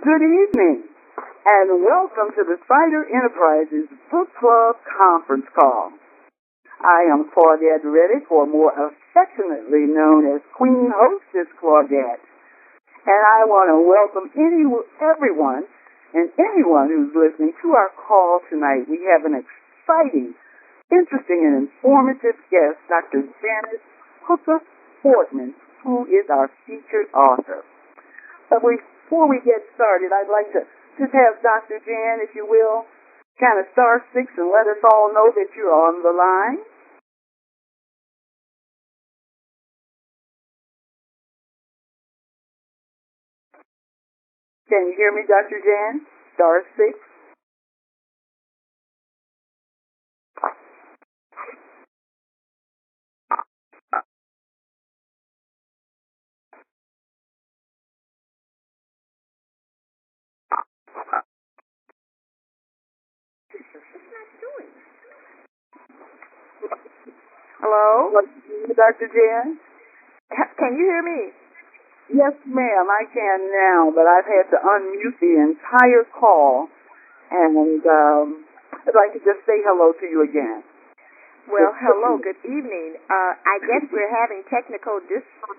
Good evening, and welcome to the Cider Enterprises Book Club conference call. I am Claudette Redic, or more affectionately known as Queen Hostess Claudette, and I want to welcome everyone and anyone who's listening to our call tonight. We have an exciting, interesting, and informative guest, Dr. Janice Hooker-Fortman, who is our featured author. But before we get started, I'd like to just have Dr. Jan, if you will, kind of star 6 and let us all know that you're on the line. Can you hear me, Dr. Jan? Star 6. Hello? Dr. Jan? Can you hear me? Yes, ma'am, I can now, but I've had to unmute the entire call, and I'd like to just say hello to you again. Well, hello, good evening. I guess we're having technical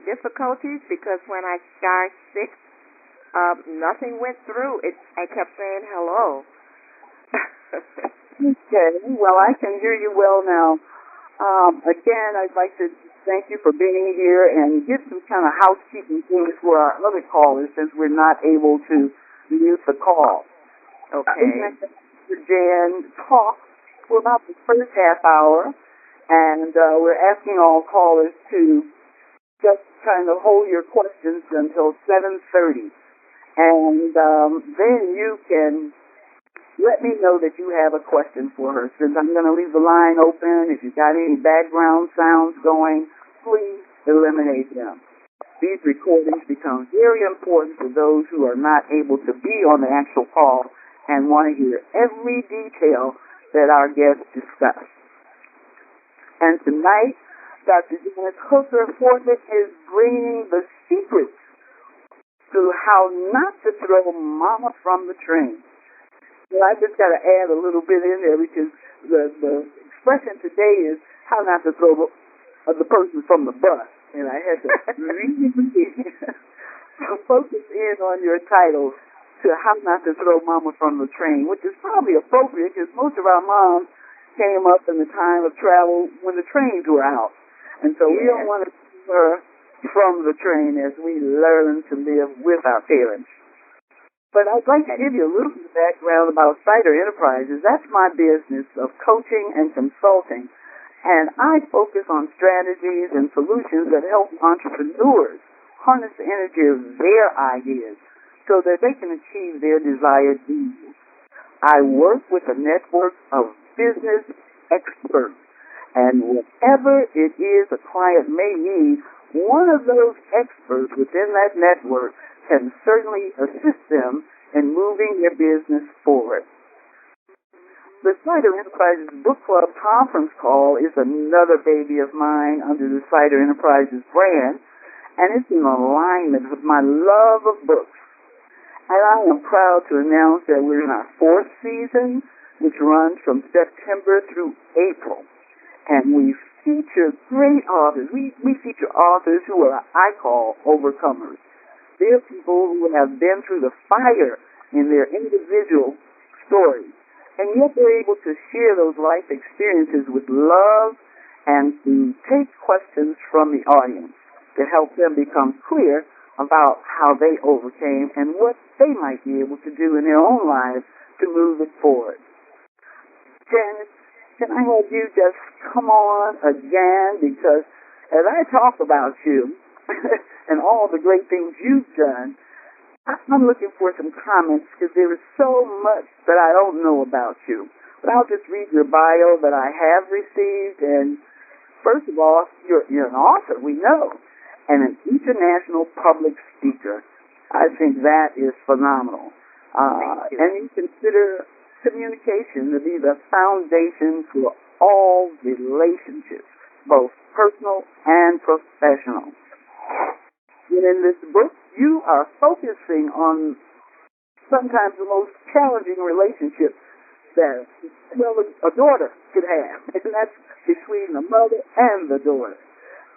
difficulties because when I star 6, nothing went through. I kept saying hello. Okay, well, I can hear you well now. Again, I'd like to thank you for being here and give some kind of housekeeping things for our other callers since we're not able to mute the call. Okay. Jan talked for about the first half hour, and we're asking all callers to just kind of hold your questions until 7:30. And then you can let me know that you have a question for her. Since I'm going to leave the line open, if you've got any background sounds going, please eliminate them. These recordings become very important for those who are not able to be on the actual call and want to hear every detail that our guests discuss. And tonight, Dr. Janice Hooker-Fortman is bringing the secrets to how not to throw mama from the train. Well, I just got to add a little bit in there because the expression today is how not to throw the person from the bus. And I had to really focus in on your title to how not to throw mama from the train, which is probably appropriate because most of our moms came up in the time of travel when the trains were out. And so we don't want to throw her from the train as we learn to live with our parents. But I'd like to give you a little bit of background about Cider Enterprises. That's my business of coaching and consulting. And I focus on strategies and solutions that help entrepreneurs harness the energy of their ideas so that they can achieve their desired goals. I work with a network of business experts. And whatever it is a client may need, one of those experts within that network can certainly assist them in moving their business forward. The Cider Enterprises Book Club conference call is another baby of mine under the Cider Enterprises brand, and it's in alignment with my love of books. And I am proud to announce that we're in our 4th season, which runs from September through April. And we feature great authors. We feature authors who are, I call, overcomers. They're people who have been through the fire in their individual stories, and yet they're able to share those life experiences with love and to take questions from the audience to help them become clear about how they overcame and what they might be able to do in their own lives to move it forward. Janice, can I have you just come on again? Because as I talk about you, and all the great things you've done, I'm looking for some comments because there is so much that I don't know about you. But I'll just read your bio that I have received. And first of all, you're an author, we know, and an international public speaker. I think that is phenomenal. And you consider communication to be the foundation for all relationships, both personal and professional. And in this book, you are focusing on sometimes the most challenging relationship that, well, a daughter could have, and that's between the mother and the daughter.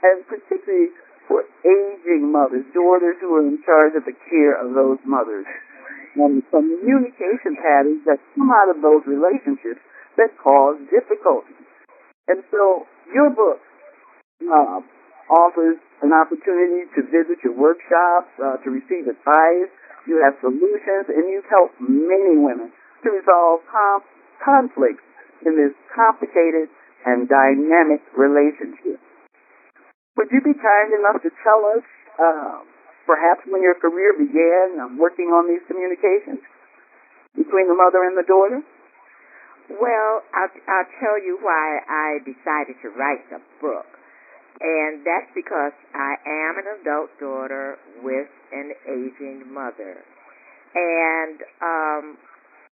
And particularly for aging mothers, daughters who are in charge of the care of those mothers. And the communication patterns that come out of those relationships that cause difficulty. And so your book offers an opportunity to visit your workshops, to receive advice. You have solutions, and you've helped many women to resolve conflicts in this complicated and dynamic relationship. Would you be kind enough to tell us, perhaps when your career began working on these communications between the mother and the daughter? Well, I'll tell you why I decided to write the book. And that's because I am an adult daughter with an aging mother. And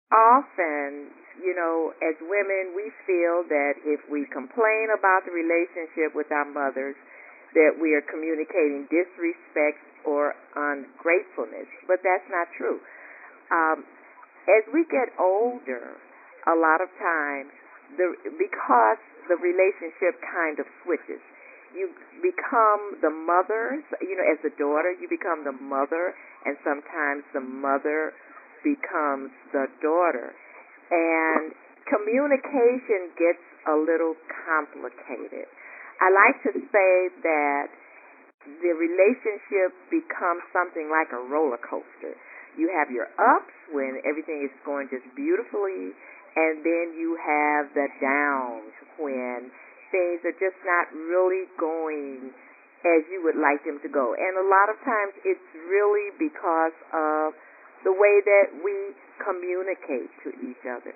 often, as women, we feel that if we complain about the relationship with our mothers, that we are communicating disrespect or ungratefulness. But that's not true. As we get older, a lot of times, because the relationship kind of switches, you become the mother, as a daughter, you become the mother, and sometimes the mother becomes the daughter. And communication gets a little complicated. I like to say that the relationship becomes something like a roller coaster. You have your ups when everything is going just beautifully, and then you have the downs when things are just not really going as you would like them to go. And a lot of times it's really because of the way that we communicate to each other.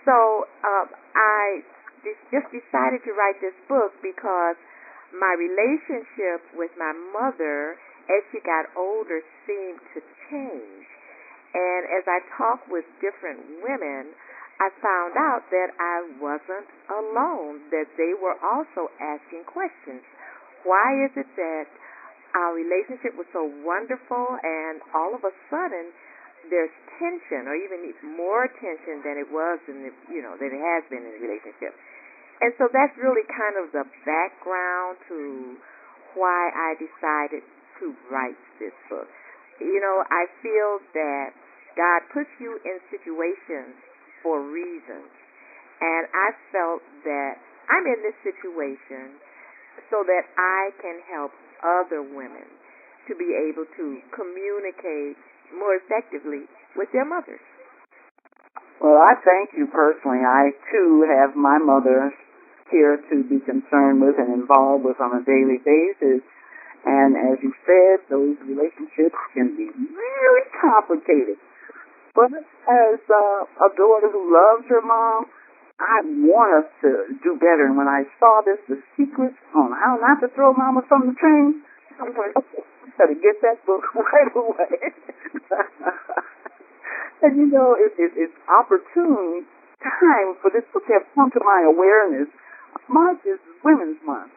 So I just decided to write this book because my relationship with my mother, as she got older, seemed to change. And as I talked with different women, I found out that I wasn't alone, that they were also asking questions. Why is it that our relationship was so wonderful and all of a sudden there's tension, or even more tension than it was than it has been in a relationship? And so that's really kind of the background to why I decided to write this book. I feel that God puts you in situations for reasons. And I felt that I'm in this situation so that I can help other women to be able to communicate more effectively with their mothers. Well, I thank you personally. I, too, have my mother here to be concerned with and involved with on a daily basis. And as you said, those relationships can be really complicated. But as a daughter who loves her mom, I want us to do better. And when I saw this, The Secrets on How Not to Throw Mama from the Train, I was like, okay, I better get that book right away. And it's opportune time for this book to have come to my awareness. March is Women's Month.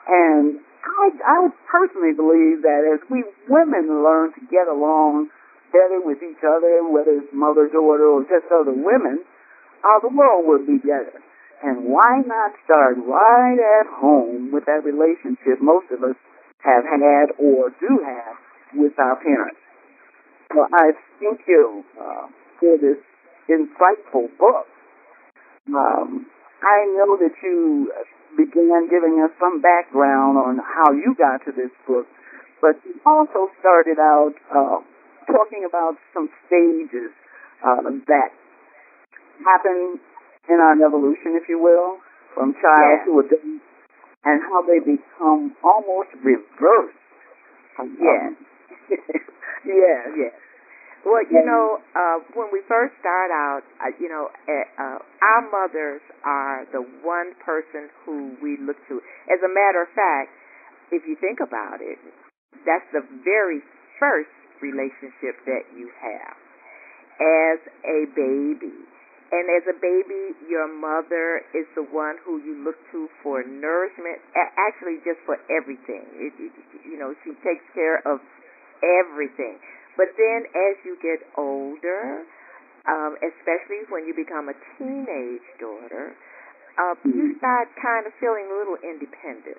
And I would personally believe that as we women learn to get along better with each other, whether it's mother, daughter, or just other women, the world would be better. And why not start right at home with that relationship most of us have had or do have with our parents? Well, I thank you for this insightful book. I know that you began giving us some background on how you got to this book, but you also started out talking about some stages that happen in our evolution, if you will, from child to adult, and how they become almost reversed. Yes. Yes. Well, when we first start out, our mothers are the one person who we look to. As a matter of fact, if you think about it, that's the very first relationship that you have as a baby. And as a baby, your mother is the one who you look to for nourishment, actually just for everything. She takes care of everything. But then as you get older, especially when you become a teenage daughter, you start kind of feeling a little independent.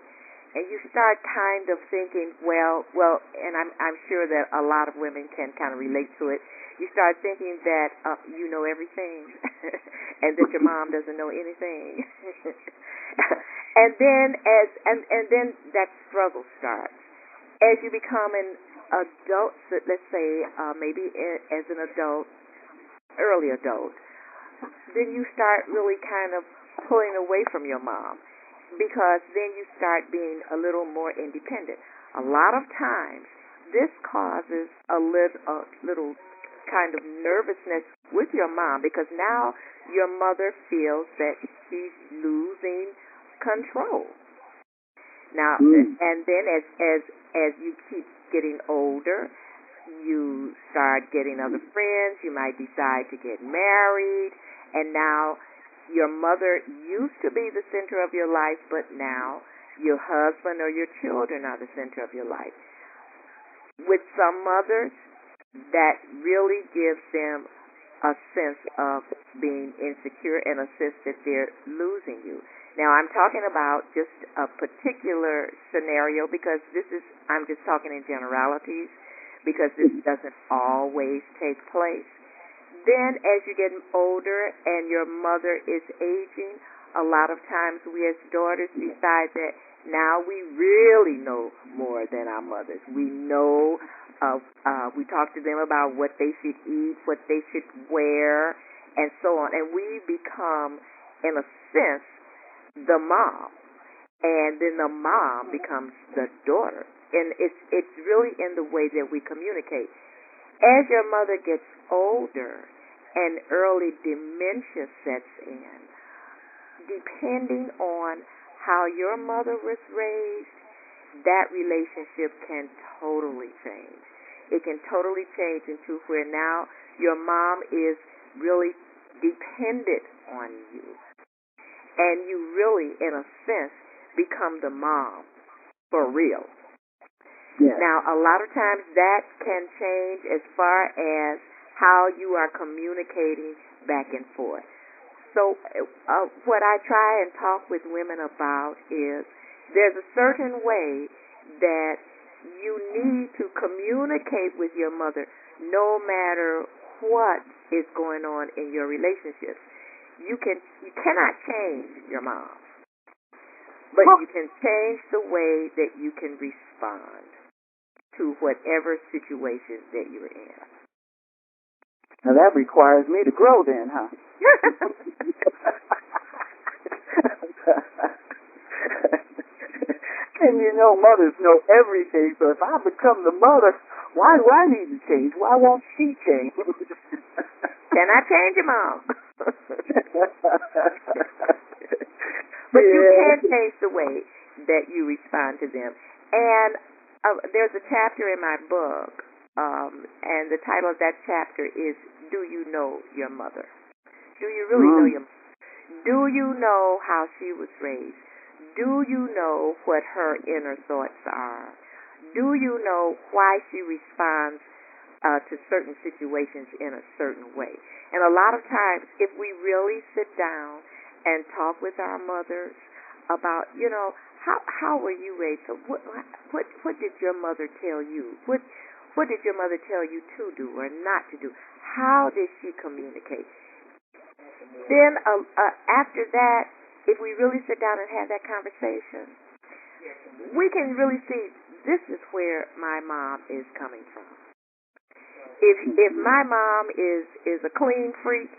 And you start kind of thinking, well, and I'm sure that a lot of women can kind of relate to it. You start thinking that you know everything, and that your mom doesn't know anything. and then that struggle starts as you become an adult. Let's say maybe as an adult, early adult, then you start really kind of pulling away from your mom, because then you start being a little more independent. A lot of times, this causes a little kind of nervousness with your mom, because now your mother feels that she's losing control. Now, and then as you keep getting older, you start getting other friends. You might decide to get married, and now your mother used to be the center of your life, but now your husband or your children are the center of your life. With some mothers, that really gives them a sense of being insecure and a sense that they're losing you. Now, I'm talking about just a particular scenario, because I'm just talking in generalities, because this doesn't always take place. Then as you get older and your mother is aging, a lot of times we as daughters decide that now we really know more than our mothers. We know, we talk to them about what they should eat, what they should wear, and so on. And we become, in a sense, the mom. And then the mom becomes the daughter. And it's really in the way that we communicate. As your mother gets older and early dementia sets in, depending on how your mother was raised, that relationship can totally change. It can totally change into where now your mom is really dependent on you. And you really, in a sense, become the mom for real. Yes. Now, a lot of times that can change as far as how you are communicating back and forth. So what I try and talk with women about is there's a certain way that you need to communicate with your mother no matter what is going on in your relationships. You cannot change your mom, but you can change the way that you can respond to whatever situation that you're in. Now that requires me to grow then, huh? And you know, mothers know everything, so if I become the mother, why do I need to change? Why won't she change? Can I change your mom? But you can change the way that you respond to them. And there's a chapter in my book, and the title of that chapter is Do You Know Your Mother? Do you really know your mother? Do you know how she was raised? Do you know what her inner thoughts are? Do you know why she responds to certain situations in a certain way? And a lot of times, if we really sit down and talk with our mothers about, you know, how were you raised? So what did your mother tell you? What did your mother tell you to do or not to do? How did she communicate? Then after that, if we really sit down and have that conversation, we can really see this is where my mom is coming from. If my mom is a clean freak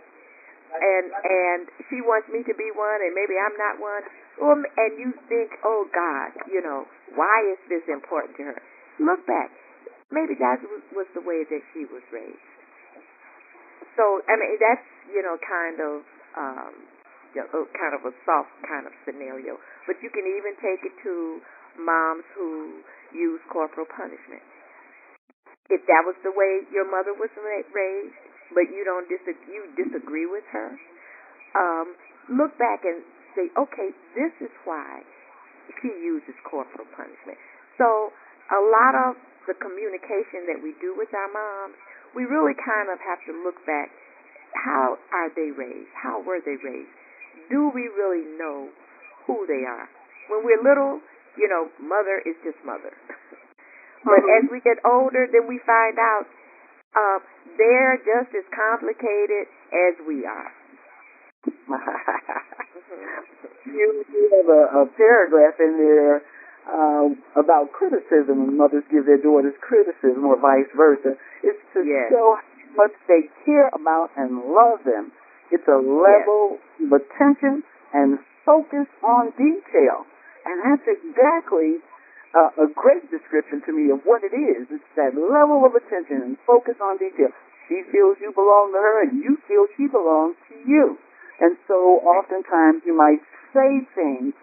and she wants me to be one and maybe I'm not one, and you think, oh God, you know, why is this important to her? Look back. Maybe that was the way that she was raised. So, I mean, that's, you know, kind of a soft kind of scenario. But you can even take it to moms who use corporal punishment. If that was the way your mother was raised, but you disagree with her, look back and say, okay, this is why she uses corporal punishment. So a lot of the communication that we do with our moms, we really kind of have to look back. How are they raised? How were they raised? Do we really know who they are? When we're little, mother is just mother. But as we get older, then we find out they're just as complicated as we are. You have a paragraph in there about criticism, and mothers give their daughters criticism or vice versa. It's to show how much they care about and love them. It's a level of attention and focus on detail. And that's exactly a great description to me of what it is. It's that level of attention and focus on detail. She feels you belong to her, and you feel she belongs to you. And so oftentimes you might say things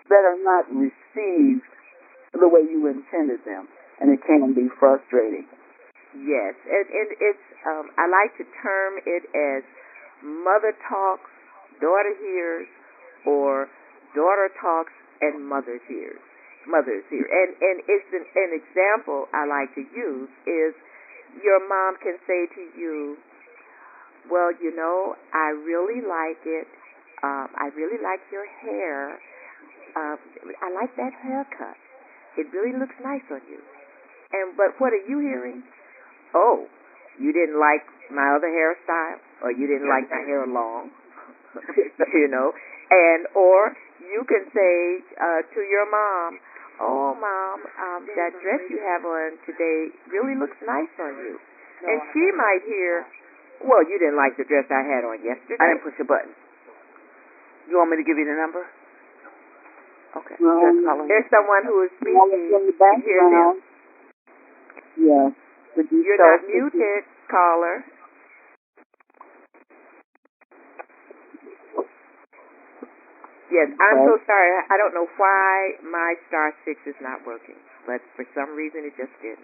that are not received the way you intended them, and it can be frustrating. Yes, and it's I like to term it as mother talks, daughter hears, or daughter talks and mother hears. And it's an example I like to use is your mom can say to you, well, I really like it. I really like your hair. I like that haircut. It really looks nice on you. But what are you hearing? Oh, you didn't like my other hairstyle, or you didn't like my hair long, or you can say to your mom, oh, Mom, that dress you have on today really looks nice on you. And she might hear, well, you didn't like the dress I had on yesterday. I didn't push a button. You want me to give you the number? Okay. There's someone who is speaking. In the background. Yes. You're not muted, caller. Yes, I'm so sorry. I don't know why my *6 is not working, but for some reason it just didn't.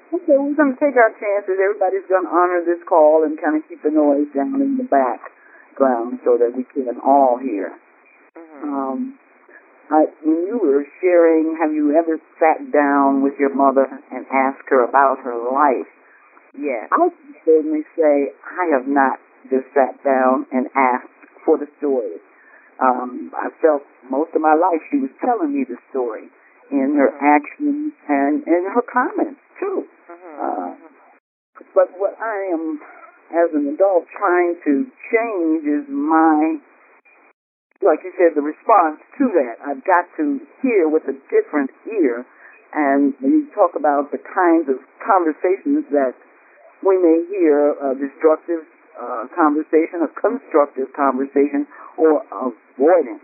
Okay, we're going to take our chances. Everybody's going to honor this call and kind of keep the noise down in the background so that we can all hear. Mm-hmm. When you were sharing, have you ever sat down with your mother and asked her about her life? Yes. I can certainly say I have not just sat down and asked for the story. I felt most of my life she was telling me the story in her actions and in her comments, too. But what I am, as an adult, trying to change is like you said, the response to that. I've got to hear with a different ear. And you talk about the kinds of conversations that we may hear, a destructive conversation, a constructive conversation, or avoidant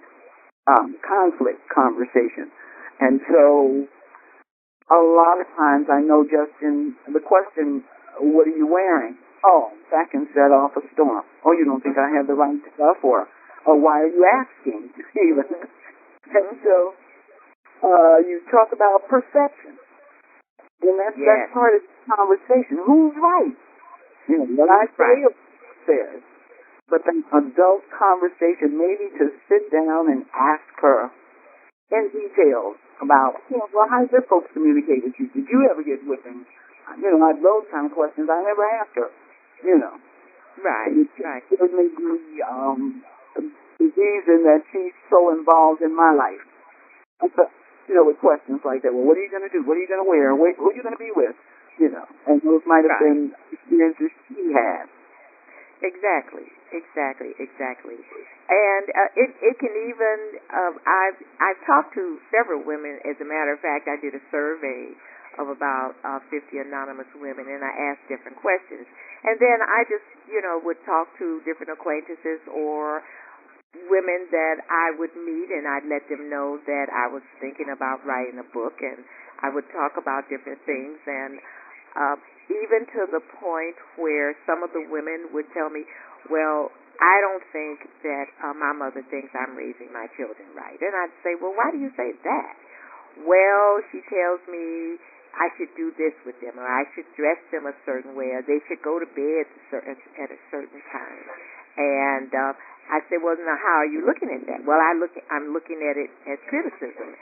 conflict conversation. And so a lot of times I know just in the question, what are you wearing? Oh, that can set off a storm. Oh, you don't think I have the right stuff? Or why are you asking? And so you talk about perception. And that's part of the conversation. Who's right? What I say or says. But an adult conversation, maybe to sit down and ask her in detail about, well, how did folks communicate with you? Did you ever get whippings? Those kind of questions I never asked her, Right. It certainly be the reason that she's so involved in my life. With questions like that. Well, what are you going to do? What are you going to wear? Who are you going to be with? And those might have been experiences she had. Exactly. And it can even, I've talked to several women. As a matter of fact, I did a survey of about 50 anonymous women, and I asked different questions. And then I just, would talk to different acquaintances or women that I would meet, and I'd let them know that I was thinking about writing a book, and I would talk about different things, and even to the point where some of the women would tell me, well, I don't think that my mother thinks I'm raising my children right. And I'd say, well, why do you say that? Well, she tells me I should do this with them, or I should dress them a certain way, or they should go to bed at a certain time. And I say, well, now how are you looking at that? Well, I'm looking at it as criticism.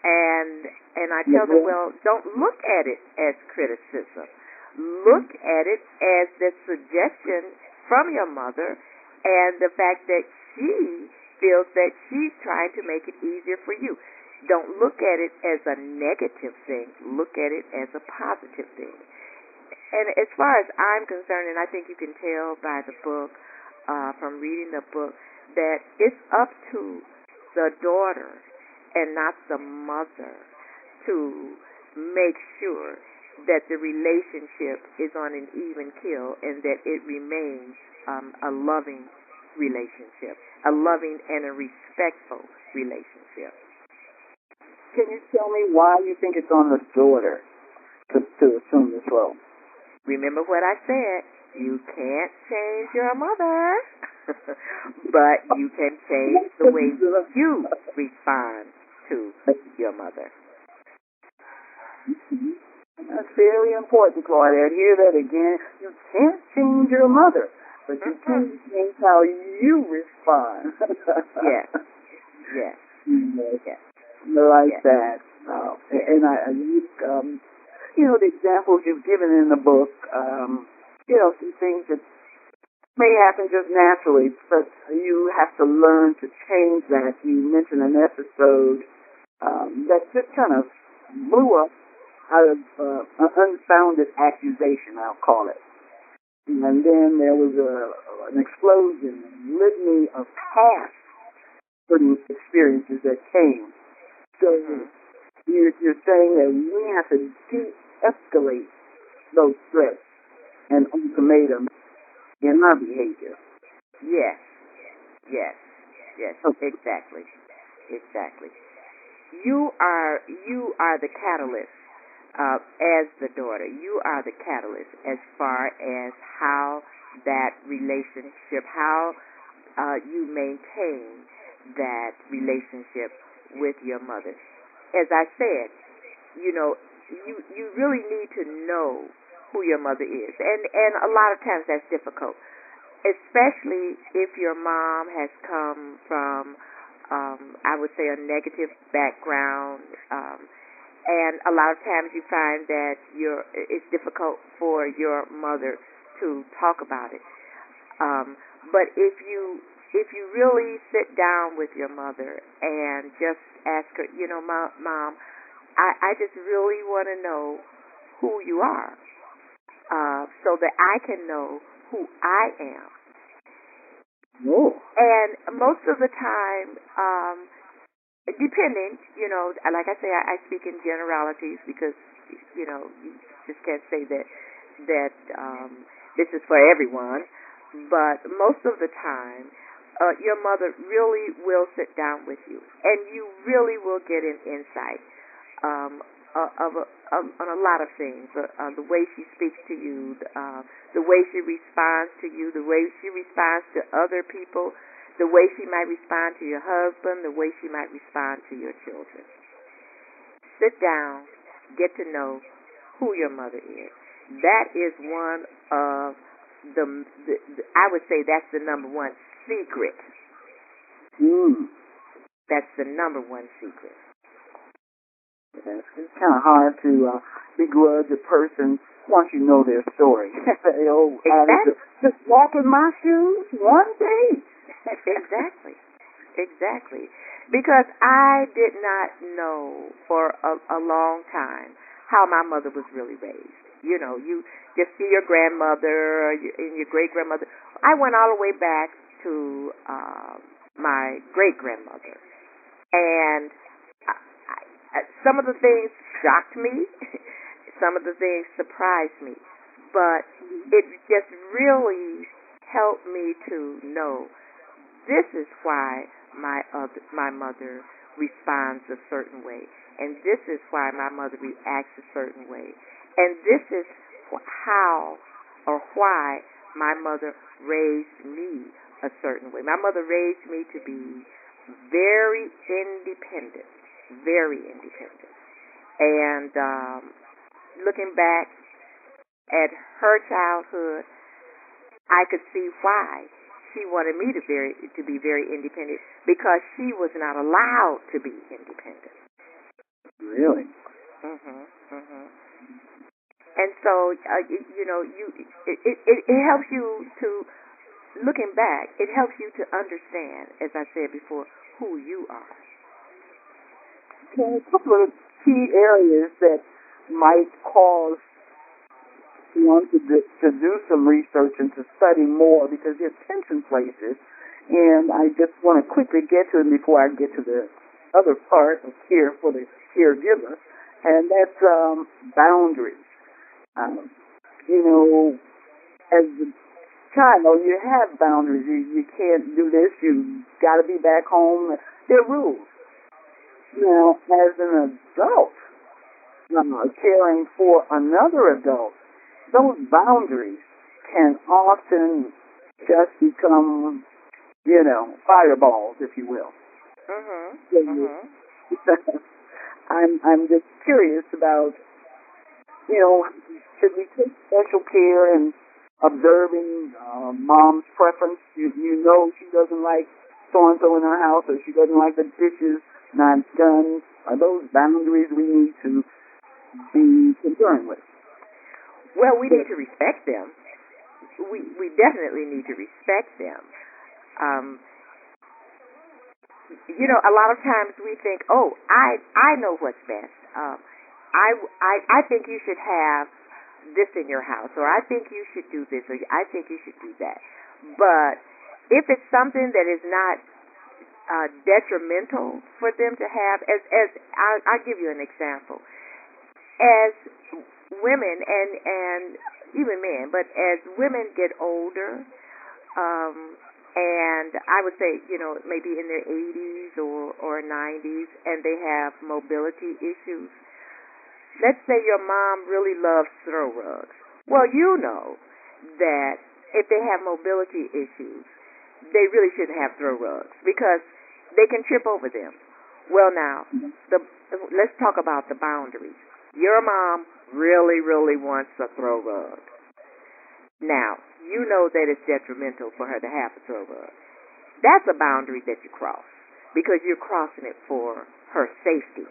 And I tell them, well, don't look at it as criticism. Look at it as the suggestion from your mother and the fact that she feels that she's trying to make it easier for you. Don't look at it as a negative thing. Look at it as a positive thing. And as far as I'm concerned, and I think you can tell by the book, from reading the book, that it's up to the daughter and not the mother to make sure that the relationship is on an even keel and that it remains a loving relationship, a loving and a respectful relationship. Can you tell me why you think it's on the daughter to assume this role? Remember what I said. You can't change your mother, but you can change the way you respond to your mother. That's very important, Claudette. Hear that again. You can't change your mother, but you can change how you respond. Yes. Yes. Yes. Like that. And the examples you've given in the book, some things that may happen just naturally, but you have to learn to change that. You mentioned an episode that just kind of blew up out of an unfounded accusation, I'll call it. And then there was an explosion, a litany of past certain experiences that came. So you're saying that we have to de-escalate those threats and ultimatums in our behavior. Yes. Okay. Exactly. You are the catalyst. As the daughter, you are the catalyst as far as how that relationship, how you maintain that relationship with your mother. As I said, you really need to know who your mother is, and a lot of times that's difficult, especially if your mom has come from, I would say, a negative background. And a lot of times you find that it's difficult for your mother to talk about it. But if you really sit down with your mother and just ask her, Mom, I just really want to know who you are, so that I can know who I am. Oh. And most of the time, depending, like I say, I speak in generalities because, you just can't say that this is for everyone. But most of the time, your mother really will sit down with you, and you really will get an insight on a lot of things. The way she speaks to you, the way she responds to you, the way she responds to other people, the way she might respond to your husband, the way she might respond to your children. Sit down, get to know who your mother is. That is one of the I would say that's the number one secret. That's the number one secret. It's kind of hard to begrudge a person once you know their story. The old adage of, just walk in my shoes one day. Exactly. Because I did not know for a long time how my mother was really raised. You just see your grandmother and your great-grandmother. I went all the way back to my great-grandmother. And some of the things shocked me. Some of the things surprised me. But it just really helped me to know this is why my mother responds a certain way, and this is why my mother reacts a certain way, and this is how or why my mother raised me a certain way. My mother raised me to be very independent, and looking back at her childhood, I could see why she wanted me to be very independent, because she was not allowed to be independent. really. Mhm. Mhm. And so, it helps you to, looking back, it helps you to understand, as I said before, who you are. Okay, a couple of key areas that might cause one to do some research and to study more because there's tension places. And I just want to quickly get to it before I get to the other part of care for the caregiver, and that's boundaries. Um, as a child, you have boundaries. You can't do this. You got to be back home. There are rules. Now, as an adult, caring for another adult, those boundaries can often just become, fireballs, if you will. I'm just curious about, should we take special care in observing mom's preference? You know she doesn't like so-and-so in her house, or she doesn't like the dishes not done. Are those boundaries we need to be concerned with? Well, we need to respect them. We definitely need to respect them. A lot of times we think, oh, I know what's best. I think you should have this in your house, or I think you should do this, or I think you should do that. But if it's something that is not detrimental for them to have, as I'll give you an example. As women and even men, but as women get older, and I would say, maybe in their 80s or 90s, and they have mobility issues. Let's say your mom really loves throw rugs. Well, you know that if they have mobility issues, they really shouldn't have throw rugs because they can trip over them. Well, now, let's talk about the boundaries. Your mom really, really wants a throw rug. Now, you know that it's detrimental for her to have a throw rug. That's a boundary that you cross because you're crossing it for her safety.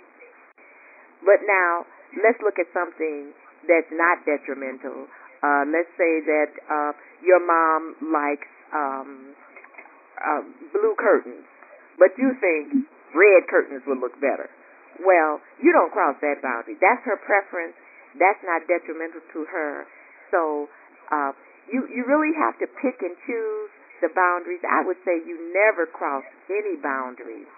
But now, let's look at something that's not detrimental. Let's say that your mom likes blue curtains, but you think red curtains would look better. Well, you don't cross that boundary. That's her preference. That's not detrimental to her. So you really have to pick and choose the boundaries. I would say you never cross any boundaries.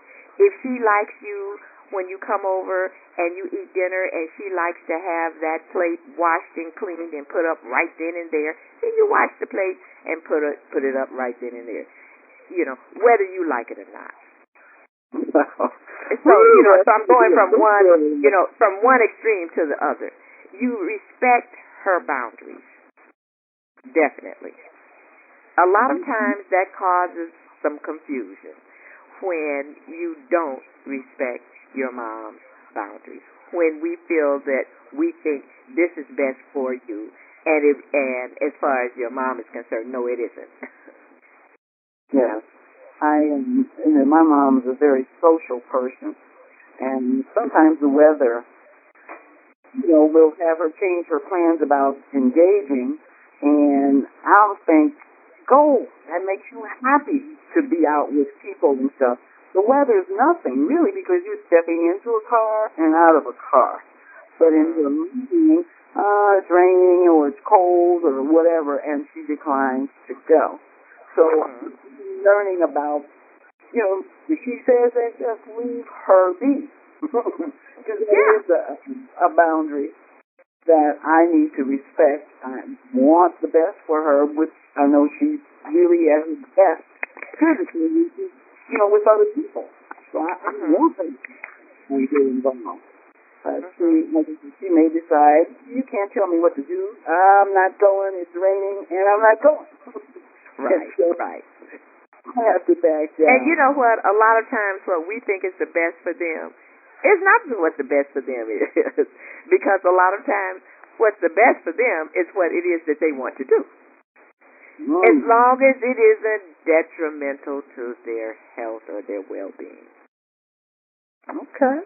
If she likes you when you come over and you eat dinner and she likes to have that plate washed and cleaned and put up right then and there, then you wash the plate and put it up right then and there, whether you like it or not. So, so I'm going from one extreme to the other. You respect her boundaries. Definitely. A lot of times that causes some confusion when you don't respect your mom's boundaries. When we feel that we think this is best for you, and as far as your mom is concerned, no, it isn't. Yes. My mom's a very social person, and sometimes the weather, will have her change her plans about engaging, and I'll think, go, that makes you happy to be out with people and stuff. The weather's nothing, really, because you're stepping into a car and out of a car. But in the evening, it's raining or it's cold or whatever, and she declines to go. So learning about, if she says that, just leave her be. Because there is a boundary that I need to respect. I want the best for her, which I know she really has the best physically, with other people. So I want her to get involved. She may decide, you can't tell me what to do. I'm not going, it's raining, and I'm not going. Right. I have to back down. And you know what? A lot of times what we think is the best for them is not what the best for them is. Because a lot of times what's the best for them is what it is that they want to do. As long as it isn't detrimental to their health or their well-being. Okay.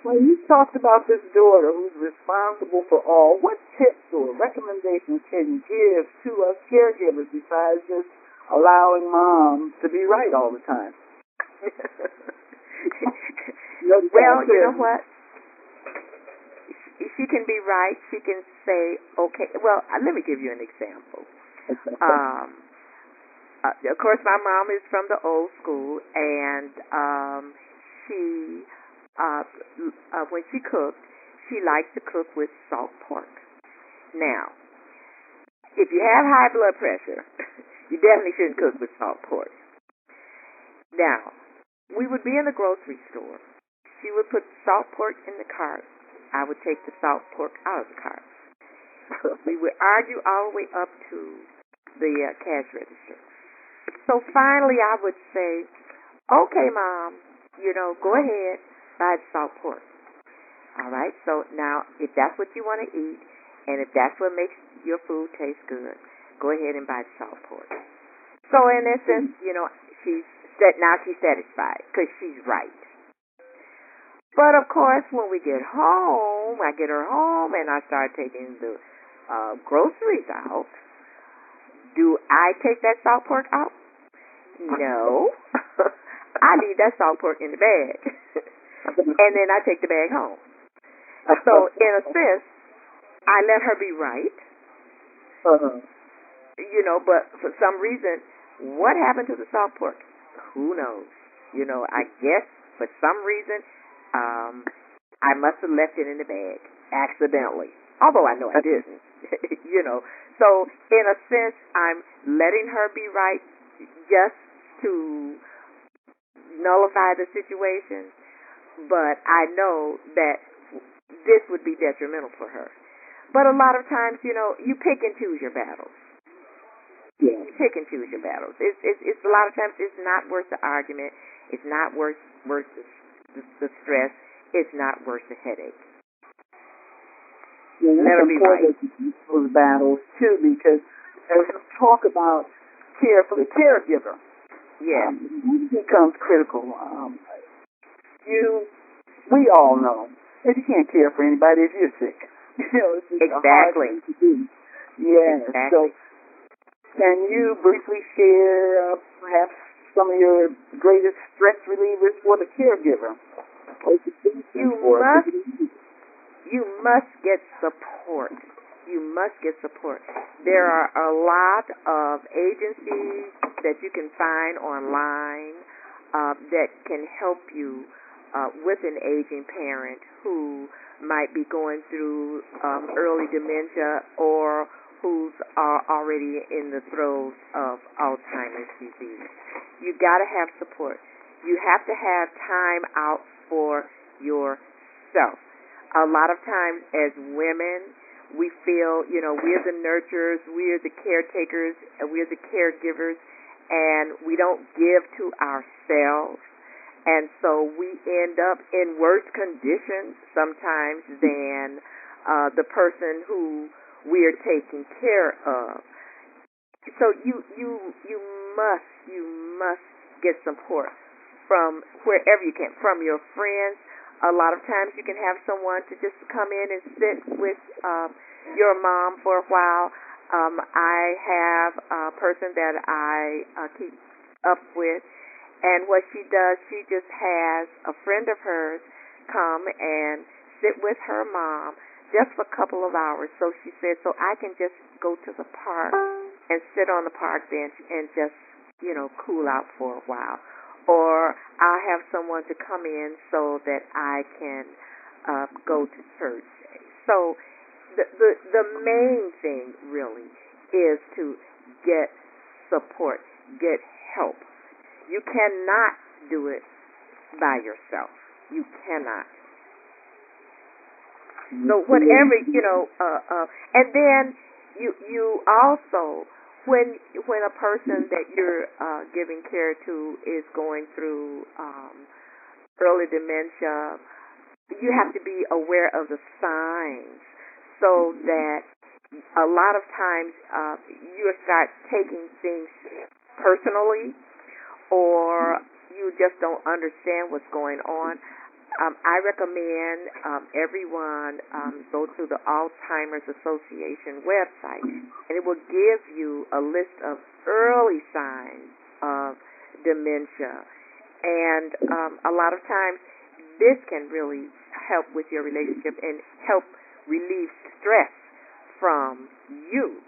Well, you talked about this daughter who's responsible for all. What tips or recommendations can you give to us caregivers besides just allowing mom to be right all the time? Well, you know what? She can be right. She can say, okay. Well, let me give you an example. Of course, my mom is from the old school, and she, when she cooked, she liked to cook with salt pork. Now, if you have high blood pressure, you definitely shouldn't cook with salt pork. Now, we would be in the grocery store. She would put salt pork in the cart. I would take the salt pork out of the cart. We would argue all the way up to the cash register. So finally I would say, okay, Mom, go ahead, buy the salt pork. All right, so now if that's what you want to eat and if that's what makes your food taste good, go ahead and buy the salt pork. So in essence, she's satisfied because she's right. But of course, when we get home, I get her home and I start taking the groceries out. Do I take that salt pork out? No. I leave that salt pork in the bag. And then I take the bag home. So in a sense, I let her be right. But for some reason, what happened to the salt pork? Who knows? I guess for some reason, I must have left it in the bag accidentally. Although I know I didn't. So in a sense, I'm letting her be right just to nullify the situation. But I know that this would be detrimental for her. But a lot of times, you pick and choose your battles. Yeah. You pick and choose your battles. It's a lot of times it's not worth the argument. It's not worth the stress. It's not worth the headache. Yeah, let her be right. Those battles too, because as we talk about care for the caregiver, it becomes critical. We all know that you can't care for anybody if you're sick. It's just exactly. a hard thing to do. Yeah. Exactly. So, can you briefly share perhaps some of your greatest stress relievers for the caregiver? You must get support. You must get support. There are a lot of agencies that you can find online that can help you with an aging parent who might be going through early dementia or who's already in the throes of Alzheimer's disease. You got to have support. You have to have time out for yourself. A lot of times as women, we feel, we're the nurturers, we're the caretakers, we're the caregivers, and we don't give to ourselves. And so we end up in worse conditions sometimes than the person who we are taking care of. So you must get support from wherever you can, from your friends. A lot of times you can have someone to just come in and sit with your mom for a while. I have a person that I keep up with, and what she does, she just has a friend of hers come and sit with her mom just for a couple of hours. So she said, so I can just go to the park and sit on the park bench and just, cool out for a while. Or I'll have someone to come in so that I can go to church. So the main thing really is to get support, get help. You cannot do it by yourself. You cannot. So whatever, and then you also, when a person that you're giving care to is going through early dementia, you have to be aware of the signs so that a lot of times you start taking things personally or you just don't understand what's going on. I recommend everyone go to the Alzheimer's Association website, and it will give you a list of early signs of dementia. And a lot of times, this can really help with your relationship and help relieve stress from you,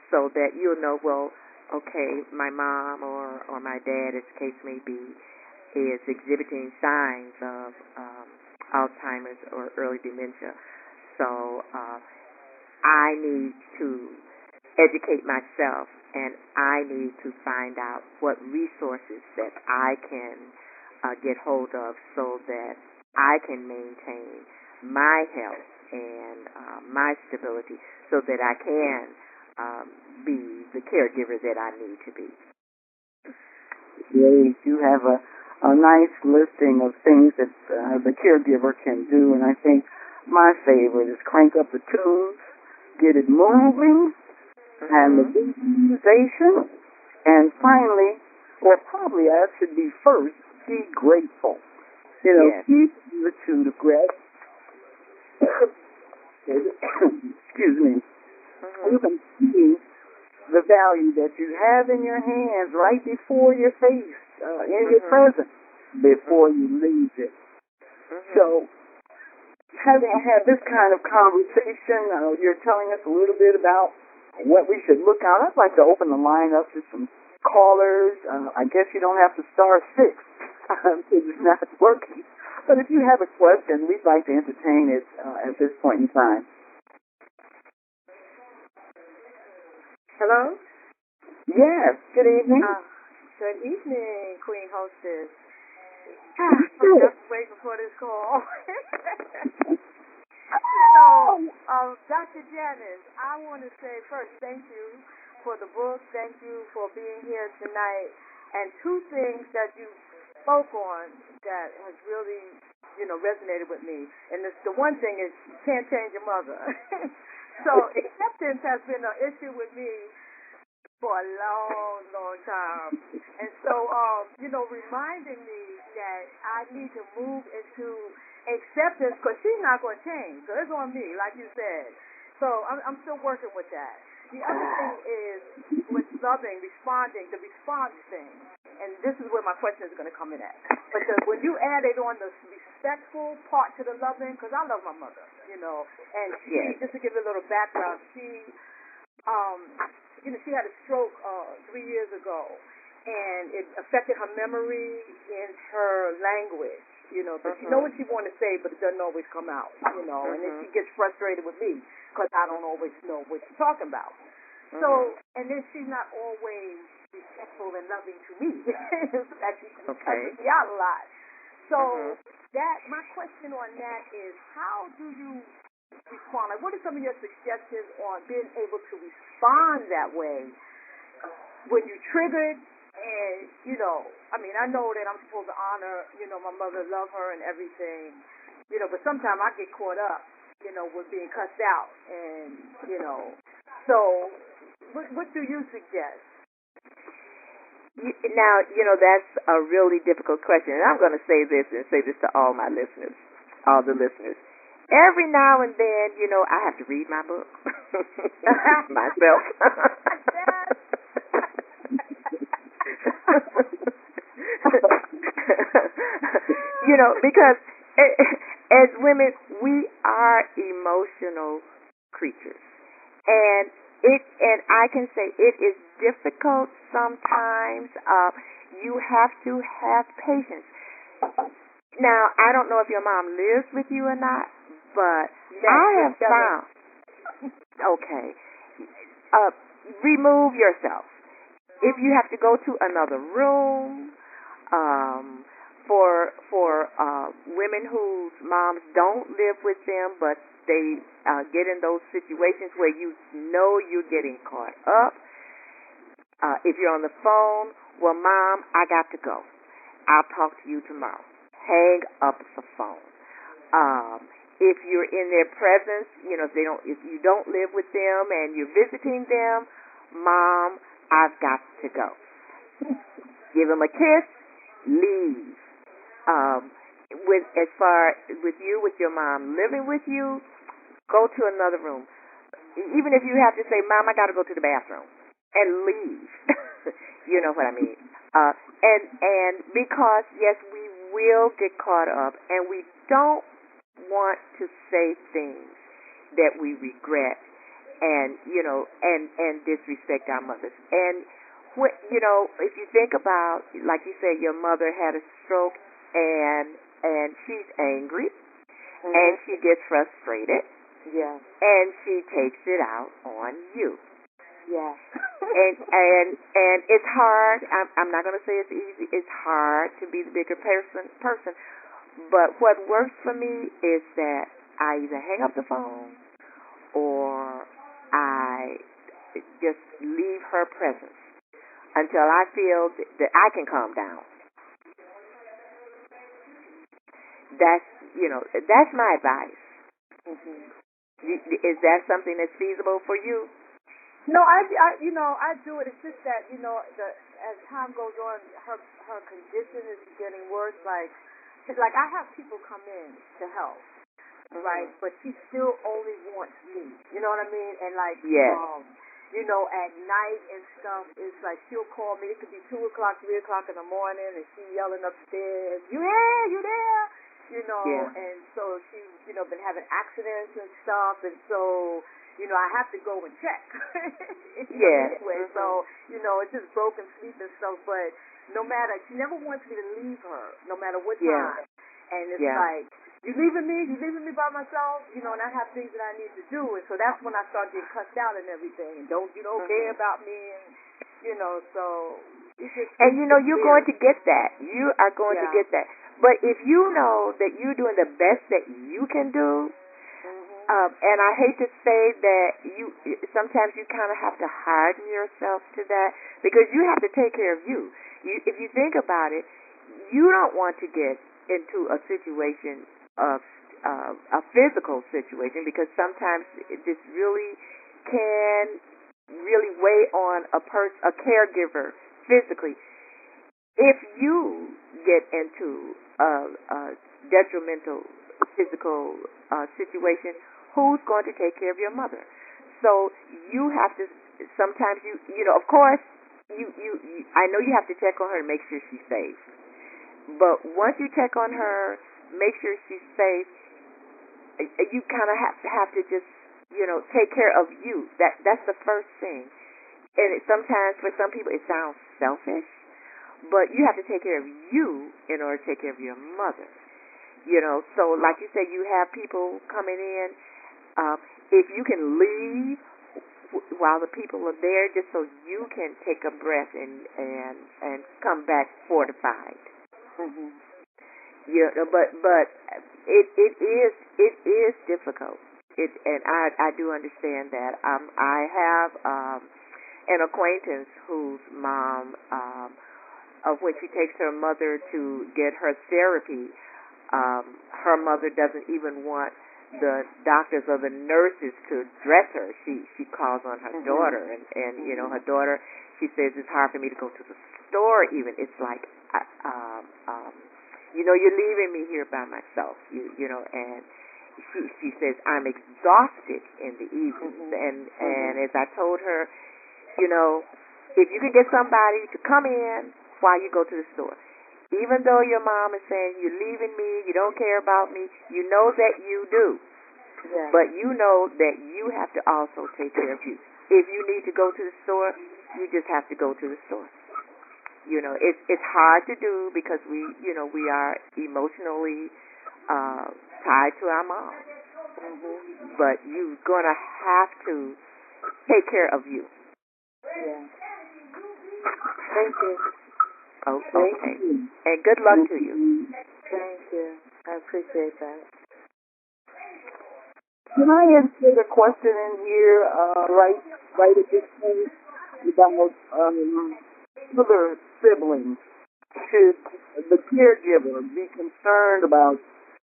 so that you'll know, well, okay, my mom or my dad, as the case may be, is exhibiting signs of Alzheimer's or early dementia. So I need to educate myself, and I need to find out what resources that I can get hold of so that I can maintain my health and my stability, so that I can be the caregiver that I need to be. Great. You have a nice listing of things that the caregiver can do, and I think my favorite is crank up the tunes, get it moving, and the visualization, and finally, or probably that should be first, be grateful. You know, yes. Keep the attitude of gratitude. Excuse me. You can see the value that you have in your hands right before your face, in your presence, before you leave it. So, having had this kind of conversation, you're telling us a little bit about what we should look out. I'd like to open the line up to some callers. I guess you don't have to star 6 because it's not working. But if you have a question, we'd like to entertain it at this point in time. Hello? Yes, good evening. Good evening, Queen Hostess. I'm just waiting for this call. So, Dr. Janice, I want to say first, thank you for the book. Thank you for being here tonight. And 2 things that you spoke on that has really, resonated with me. And the one thing is, you can't change your mother. So acceptance has been an issue with me for a long, long time. And so, reminding me that I need to move into acceptance, because she's not going to change. So it's on me, like you said. So I'm still working with that. The other thing is with loving, responding, the response thing. And this is where my question is going to come in at. But when you added on the respectful part to the loving, because I love my mother, and she, just to give you a little background, she had a stroke 3 years ago, and it affected her memory and her language, but she knows what she want to say, but it doesn't always come out, and then she gets frustrated with me because I don't always know what she's talking about. So, and then she's not always respectful and loving to me. That she cusses me out a lot. So my question on that is, how do you respond? Like, what are some of your suggestions on being able to respond that way when you're triggered? And, I know that I'm supposed to honor, my mother, love her and everything, but sometimes I get caught up, with being cussed out. And, so what do you suggest? Now, that's a really difficult question. And I'm going to say this to all my listeners, all the listeners. Every now and then, I have to read my book myself. Because as women, we are emotional creatures. And I can say it is difficult sometimes. You have to have patience. Now, I don't know if your mom lives with you or not, but I have found, remove yourself. If you have to go to another room, for women whose moms don't live with them, but they get in those situations where you're getting caught up. If you're on the phone, well, Mom, I got to go. I'll talk to you tomorrow. Hang up the phone. If you're in their presence, if you don't live with them and you're visiting them, Mom, I've got to go. Give them a kiss, leave. as far with you, with your mom living with you, go to another room. Even if you have to say, Mom, I got to go to the bathroom, and leave. You know what I mean? And because, yes, we will get caught up, and we don't want to say things that we regret and, and disrespect our mothers. And, if you think about, like you said, your mother had a stroke, and she's angry, and she gets frustrated. Yes. And she takes it out on you. Yes. and it's hard. I'm not going to say it's easy. It's hard to be the bigger person. But what works for me is that I either hang up the phone or I just leave her presence until I feel that I can calm down. That's my advice. Mm-hmm. Is that something that's feasible for you? No, I do it. It's just that, as time goes on, her condition is getting worse. Like I have people come in to help, right? But she still only wants me. You know what I mean? And yes. At night and stuff, it's like she'll call me. It could be 2 o'clock, 3 o'clock in the morning, and she's yelling upstairs, "You there? You there?" Yeah. And so she's, been having accidents and stuff, and so, I have to go and check. Yeah. Anyway, so, it's just broken sleep and stuff, but no matter, she never wants me to leave her, no matter what time. And it's like, you leaving me by myself, and I have things that I need to do, and so that's when I start getting cussed out and everything, and don't care about me, and, so. And you're going to get that. You are going to get that. But if you know that you're doing the best that you can do, and I hate to say that sometimes you kind of have to harden yourself to that because you have to take care of you. If you think about it, you don't want to get into a situation of a physical situation because sometimes this really can really weigh on a caregiver physically. If you get into a detrimental physical situation, who's going to take care of your mother? So you have to, sometimes of course, I know you have to check on her to make sure she's safe. But once you check on her, make sure she's safe, you kind of have to just, take care of you. That's the first thing. And sometimes for some people it sounds selfish, but you have to take care of you in order to take care of your mother. So like you said, you have people coming in. If you can leave while the people are there, just so you can take a breath and come back fortified. Mm-hmm. But it is difficult. And I do understand that. I have an acquaintance whose mom, when she takes her mother to get her therapy, her mother doesn't even want the doctors or the nurses to dress her. She calls on her daughter, and her daughter, she says it's hard for me to go to the store even. It's like, you're leaving me here by myself, and she says I'm exhausted in the evenings, and as I told her, if you can get somebody to come in while you go to the store, even though your mom is saying you're leaving me, you don't care about me, you know that you do. Yeah. But you know that you have to also take care of you. If you need to go to the store, you just have to go to the store. It's hard to do because we are emotionally tied to our mom. But you're gonna have to take care of you. Yeah. Thank you. Oh, okay. And good luck to you. Thank you. I appreciate that. Can I insert a question in here right at this point about other siblings? Should the caregiver be concerned about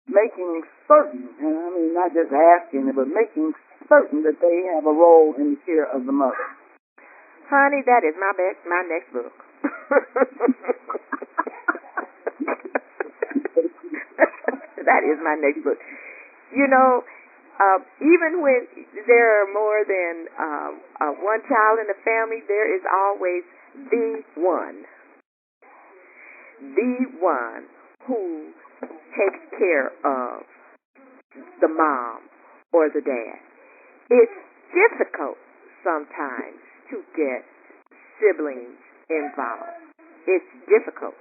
making certain, and I mean not just asking, but making certain that they have a role in the care of the mother? Honey, that is my next book. that is my next book. Even when there are more than one child in the family, there is always the one who takes care of the mom or the dad. It's difficult sometimes to get siblings involved. It's difficult.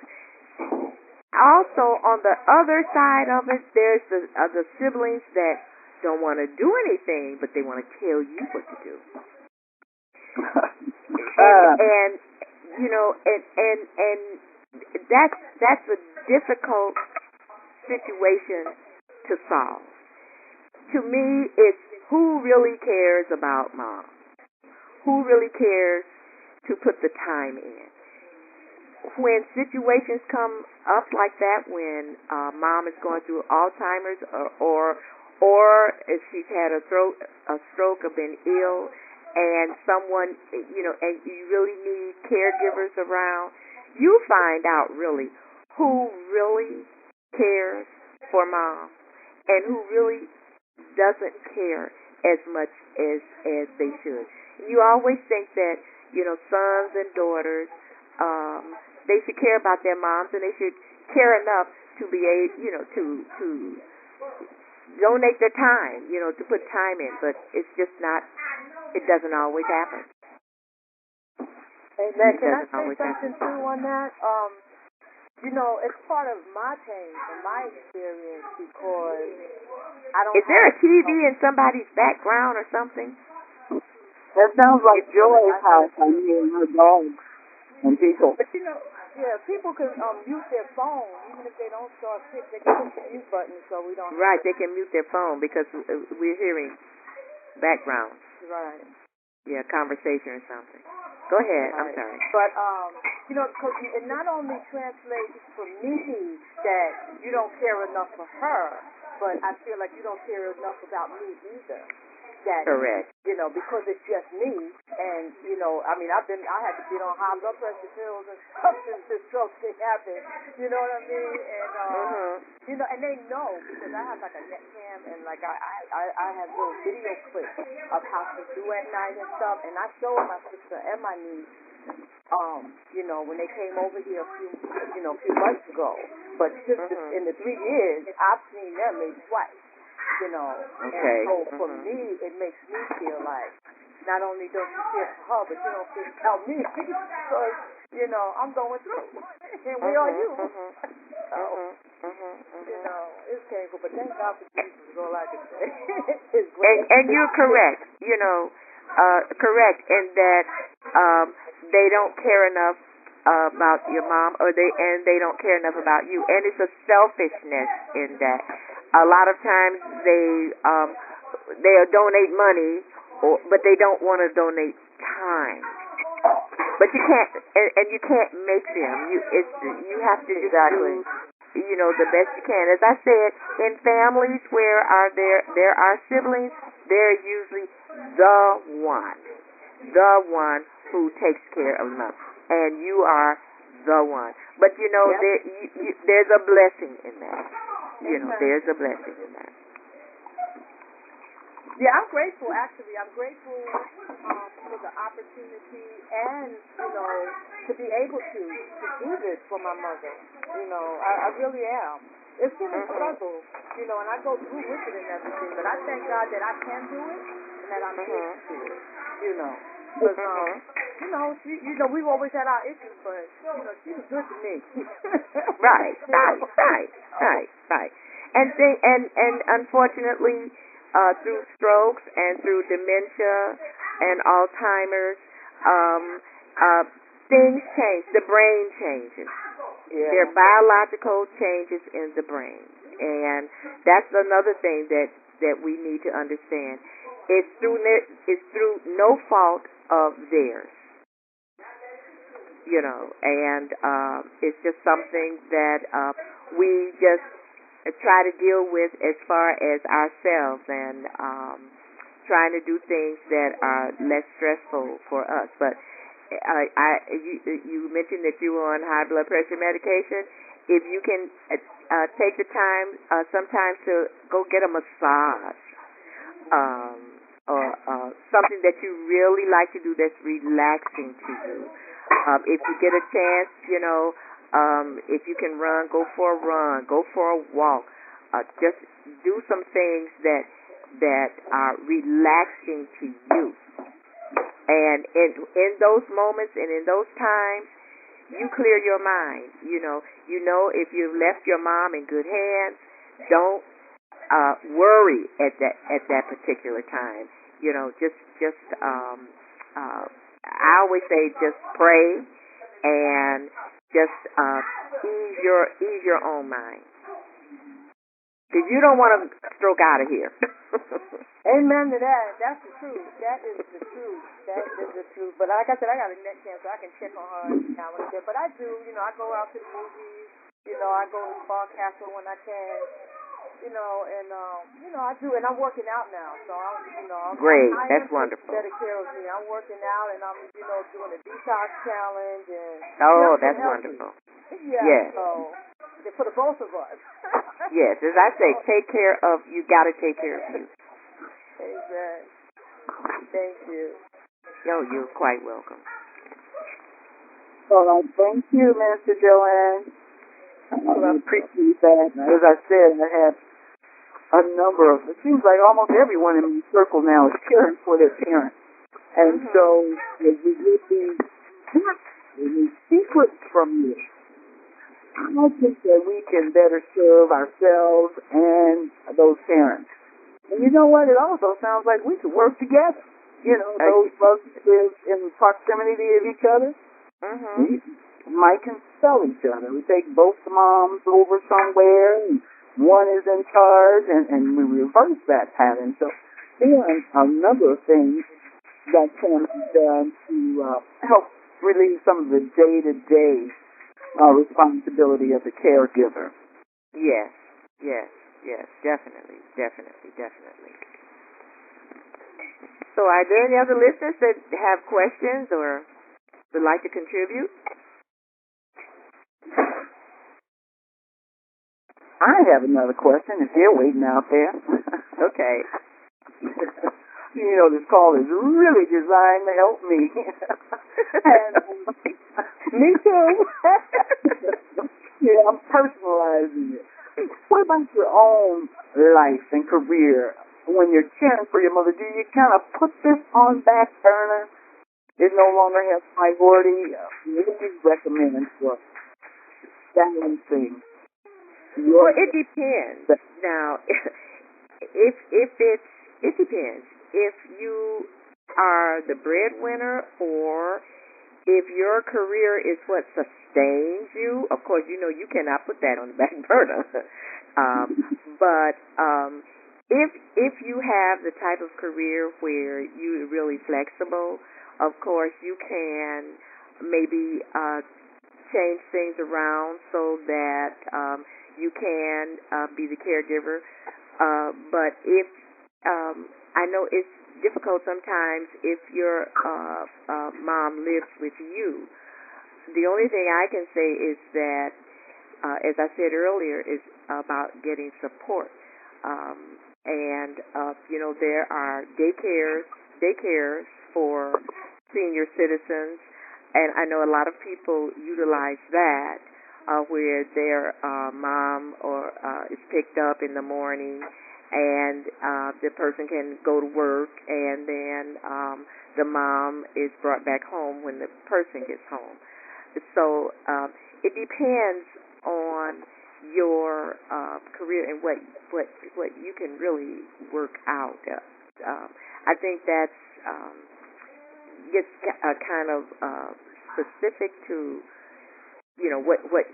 Also, on the other side of it, there's the siblings that don't want to do anything, but they want to tell you what to do. and that's a difficult situation to solve. To me, it's who really cares about mom? Who really cares to put the time in? When situations come up like that, when mom is going through Alzheimer's or if she's had a stroke or been ill, and someone, and you really need caregivers around, you find out really who really cares for mom and who really doesn't care as much as they should. You always think that, sons and daughters, they should care about their moms, and they should care enough to be able, to donate their time, to put time in, but it's just not, it doesn't always happen. Amen. Can I say something too on that? It's part of my change and my experience because I don't. Is there a TV in somebody's background or something? That sounds like Joy's house. I'm hearing her dogs and people. But people can mute their phone even if they don't start sick. They can push the mute button so we don't. Right, they can mute their phone because we're hearing background. Right. Yeah, conversation or something. Go ahead. Right. I'm sorry. But because it not only translates for me that you don't care enough for her, but I feel like you don't care enough about me either. That, correct. Because it's just me, and I had to get on high blood pressure pills and stuff since this stroke thing happened. You know what I mean? And and they know because I have like a net cam and like I have little video clips of how to do at night and stuff, and I showed my sister and my niece. When they came over here a few months ago, but just in the 3 years, I've seen them maybe twice. Okay. And so for me, it makes me feel like not only don't you care for her, but you don't care about me because, I'm going through. And we are you. It's painful, but thank God for Jesus is all I can say. It's great. And you're correct, correct in that they don't care enough about your mom, and they don't care enough about you. And it's a selfishness in that. A lot of times they'll donate money, but they don't want to donate time. But you can't, and you can't make them. You have to do the best you can. As I said, in families where there are siblings, they're usually the one who takes care of them, and you are the one. But there's a blessing in that. There's a blessing in that. Yeah, I'm grateful, actually. I'm grateful for the opportunity and, to be able to do this for my mother. I really am. It's been a struggle, and I go through with it and everything, but I thank God that I can do it and that I'm able to do it, Because, we've always had our issues, but, she was good to me. Right. And unfortunately, through strokes and through dementia and Alzheimer's, things change. The brain changes. Yeah. There are biological changes in the brain, and that's another thing that we need to understand. It's through no fault of theirs. And it's just something that we just try to deal with as far as ourselves and trying to do things that are less stressful for us. But you mentioned that you were on high blood pressure medication, if you can take the time sometimes to go get a massage, or something that you really like to do that's relaxing to you. If you get a chance, if you can run, go for a run, go for a walk. Just do some things that are relaxing to you. And in those moments and in those times, you clear your mind. You know if you've left your mom in good hands, don't worry at that particular time. I always say just pray and just ease your own mind, because you don't want to stroke out of here. Amen to that. That's the truth. That is the truth. That is the truth. But like I said, I got a net chance, so I can check on her now and then. But I do, I go out to the movies. I go to Bar Castle when I can. And I do, and I'm working out now. So I'm great. That's wonderful. Better care of me. I'm working out, and I'm doing a detox challenge, and that's wonderful. Yeah. Yes. So for the both of us. Yes, as I say, you got to take care of you. Amen. Thank you. You're quite welcome. Well, thank you, Minister Joanne. I appreciate that. As I said, I have a number of, it seems like almost everyone in my circle now is caring for their parents. And so, as we get these secrets from you, I think that we can better serve ourselves and those parents. And you know what? It also sounds like we could work together. Those mothers live in proximity of each other. We might consult each other. We take both the moms over somewhere, and one is in charge, and we reverse that pattern. So there are a number of things that can be done to help relieve some of the day-to-day responsibility of the caregiver. Yes, definitely. So are there any other listeners that have questions or would like to contribute? I have another question if you're waiting out there. Okay. This call is really designed to help me. And, me too. I'm personalizing it. What about your own life and career? When you're caring for your mother, do you kind of put this on back burner? It no longer has priority? What do you recommend for balancing? Well, it depends. Now, it depends. If you are the breadwinner, or if your career is what sustains you, of course, you cannot put that on the back burner. But if you have the type of career where you're really flexible, of course, you can maybe change things around so that you can be the caregiver. But if I know it's difficult sometimes if your mom lives with you. The only thing I can say is that, as I said earlier, is about getting support. And there are daycares for senior citizens, and I know a lot of people utilize that, where their mom is picked up in the morning, and the person can go to work, and then the mom is brought back home when the person gets home. So it depends on your career and what you can really work out. I think that's gets kind of specific to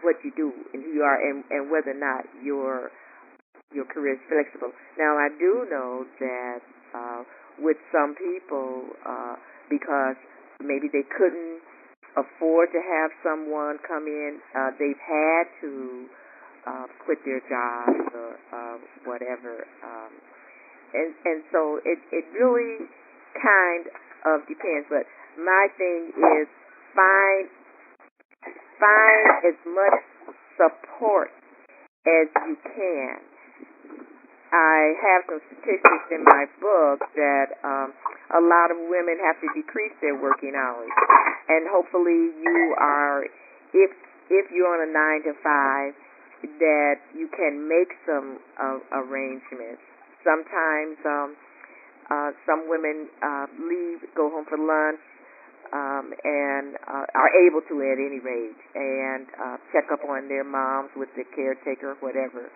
what you do and who you are, and whether or not your career is flexible. Now, I do know that with some people, because maybe they couldn't afford to have someone come in, they've had to quit their jobs or whatever, and so it really kind of depends. But my thing is find as much support support as you can. I have some statistics in my book that a lot of women have to decrease their working hours, and hopefully you are, if you're on a 9 to 5, that you can make some arrangements. Sometimes some women leave, go home for lunch, and are able to at any rate, and check up on their moms with the caretaker or whatever.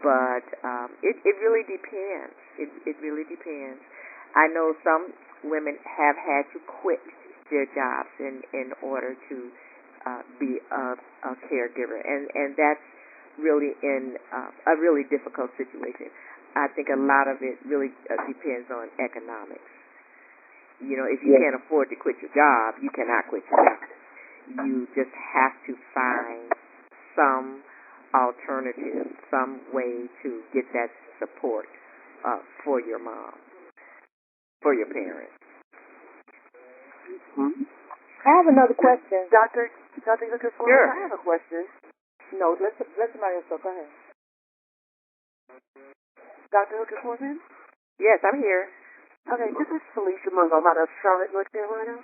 But it really depends. It really depends. I know some women have had to quit their jobs in order to be a caregiver, and that's really in a really difficult situation. I think a lot of it really depends on economics. You know, if you can't afford to quit your job, you cannot quit your job. You just have to find some alternative, some way to get that support for your mom, for your parents. Mm-hmm. I have another question. Dr. Hooker-Fortman, Sure. I have a question. No, let somebody else go. Go ahead. Dr. Hooker-Fortman? Yes, I'm here. Okay, this is Felicia Mungo out of Charlotte, North Carolina.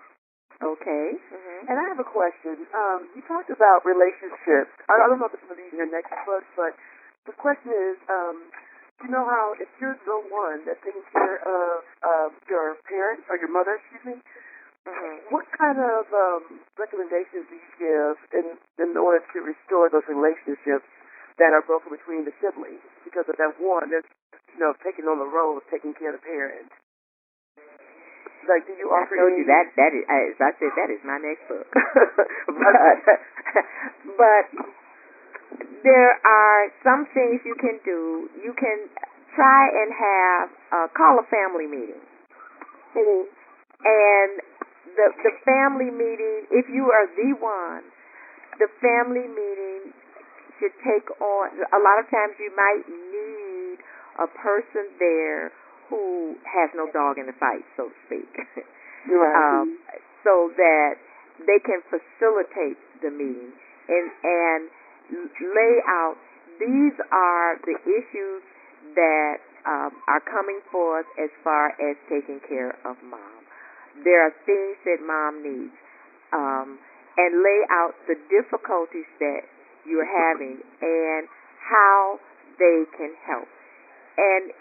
Okay. And I have a question. You talked about relationships. I don't know if it's going to be in your next book, but the question is, you know how if you're the one that's taking care of your parents or your mother, what kind of recommendations do you give in order to restore those relationships that are broken between the siblings because of that one that's, taking on the role of taking care of the parents? Like, do you offer? I told you that is, as I said, that is my next book. but there are some things you can do. You can try and call a family meeting, and the family meeting. If you are the one, the family meeting should take on. A lot of times, you might need a person there who has no dog in the fight, so to speak, so that they can facilitate the meeting and lay out, these are the issues that are coming forth as far as taking care of mom. There are things that mom needs, and lay out the difficulties that you're having and how they can help. And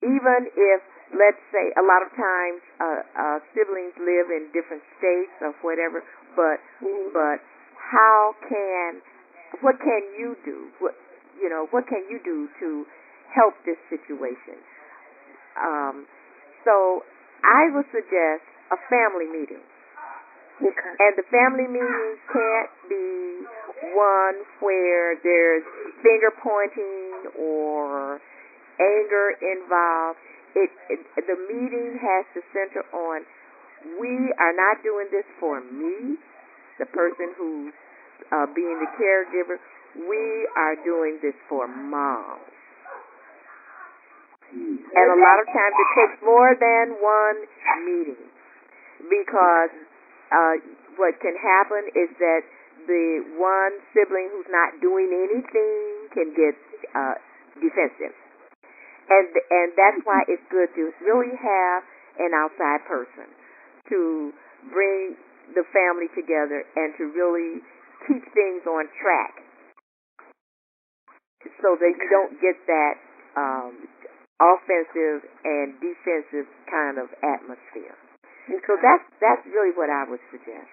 even if, let's say, a lot of times siblings live in different states or whatever, but what can you do? What can you do to help this situation? So I would suggest a family meeting. Okay. And the family meeting can't be one where there's finger pointing or anger involved. The meeting has to center on, we are not doing this for me, the person who's being the caregiver. We are doing this for mom. And a lot of times it takes more than one meeting, because what can happen is that the one sibling who's not doing anything can get defensive. And that's why it's good to really have an outside person to bring the family together and to really keep things on track so that you don't get that offensive and defensive kind of atmosphere. And so that's really what I would suggest.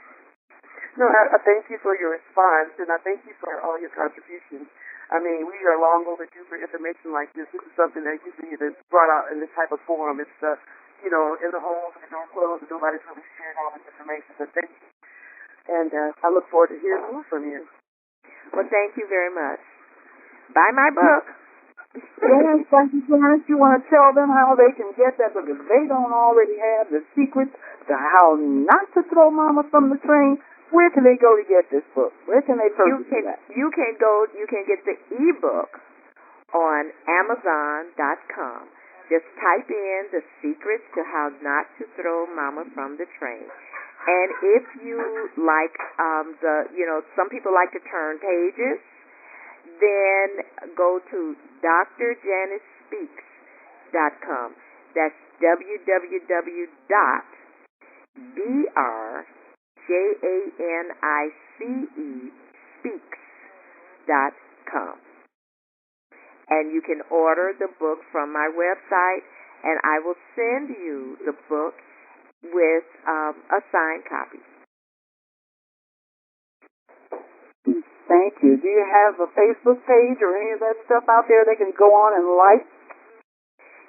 No, I thank you for your response, and I thank you for all your contributions. I mean, we are long overdue for information like this. This is something that usually is brought out in this type of forum. It's, in the halls and the door closed, and nobody's really sharing all this information. So thank you. And I look forward to hearing more from you. Well, thank you very much. Buy my book. Yes, thank you, Janice. You want to tell them how they can get that book? If they don't already have the secrets to how not to throw mama from the train, where can they go to get this book? Where can they purchase that? You can get the ebook on Amazon.com. Just type in the secrets to how not to throw mama from the train. And if you like some people like to turn pages, then go to drjanicespeaks.com. That's www.drjanicespeaks.com. And you can order the book from my website, and I will send you the book with a signed copy. Thank you. Do you have a Facebook page or any of that stuff out there they can go on and like?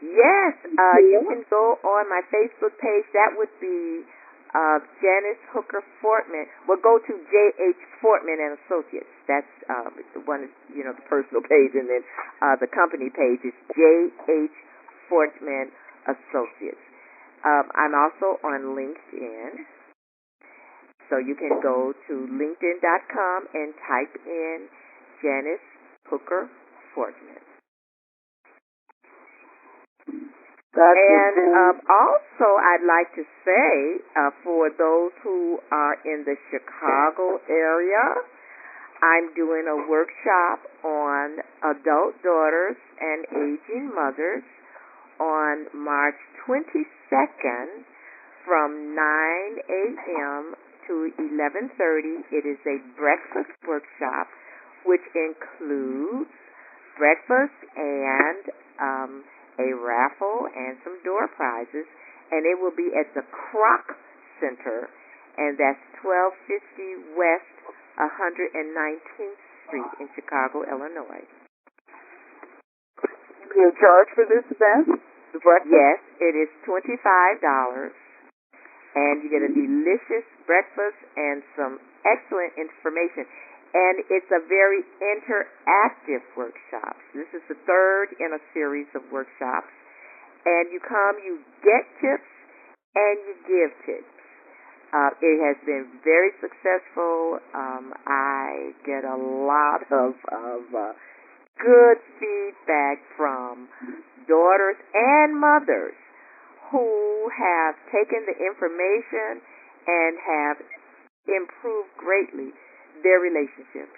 Yes, you can go on my Facebook page. That would be Janice Hooker-Fortman. Well, go to J.H. Fortman and Associates. That's the one, the personal page, and then the company page is J.H. Fortman Associates. I'm also on LinkedIn. So you can go to linkedin.com and type in Janice Hooker-Fortman. Also, I'd like to say, for those who are in the Chicago area, I'm doing a workshop on adult daughters and aging mothers on March 22nd from 9 a.m. to 11:30. It is a breakfast workshop, which includes breakfast and a raffle and some door prizes, and it will be at the Kroc Center, and that's 1250 West 119th Street in Chicago, Illinois. Do you charge for this event? The breakfast? Yes, it is $25. And you get a delicious breakfast and some excellent information. And it's a very interactive workshop. This is the third in a series of workshops. And you come, you get tips, and you give tips. It has been very successful. I get a lot of good feedback from daughters and mothers who have taken the information and have improved greatly their relationships.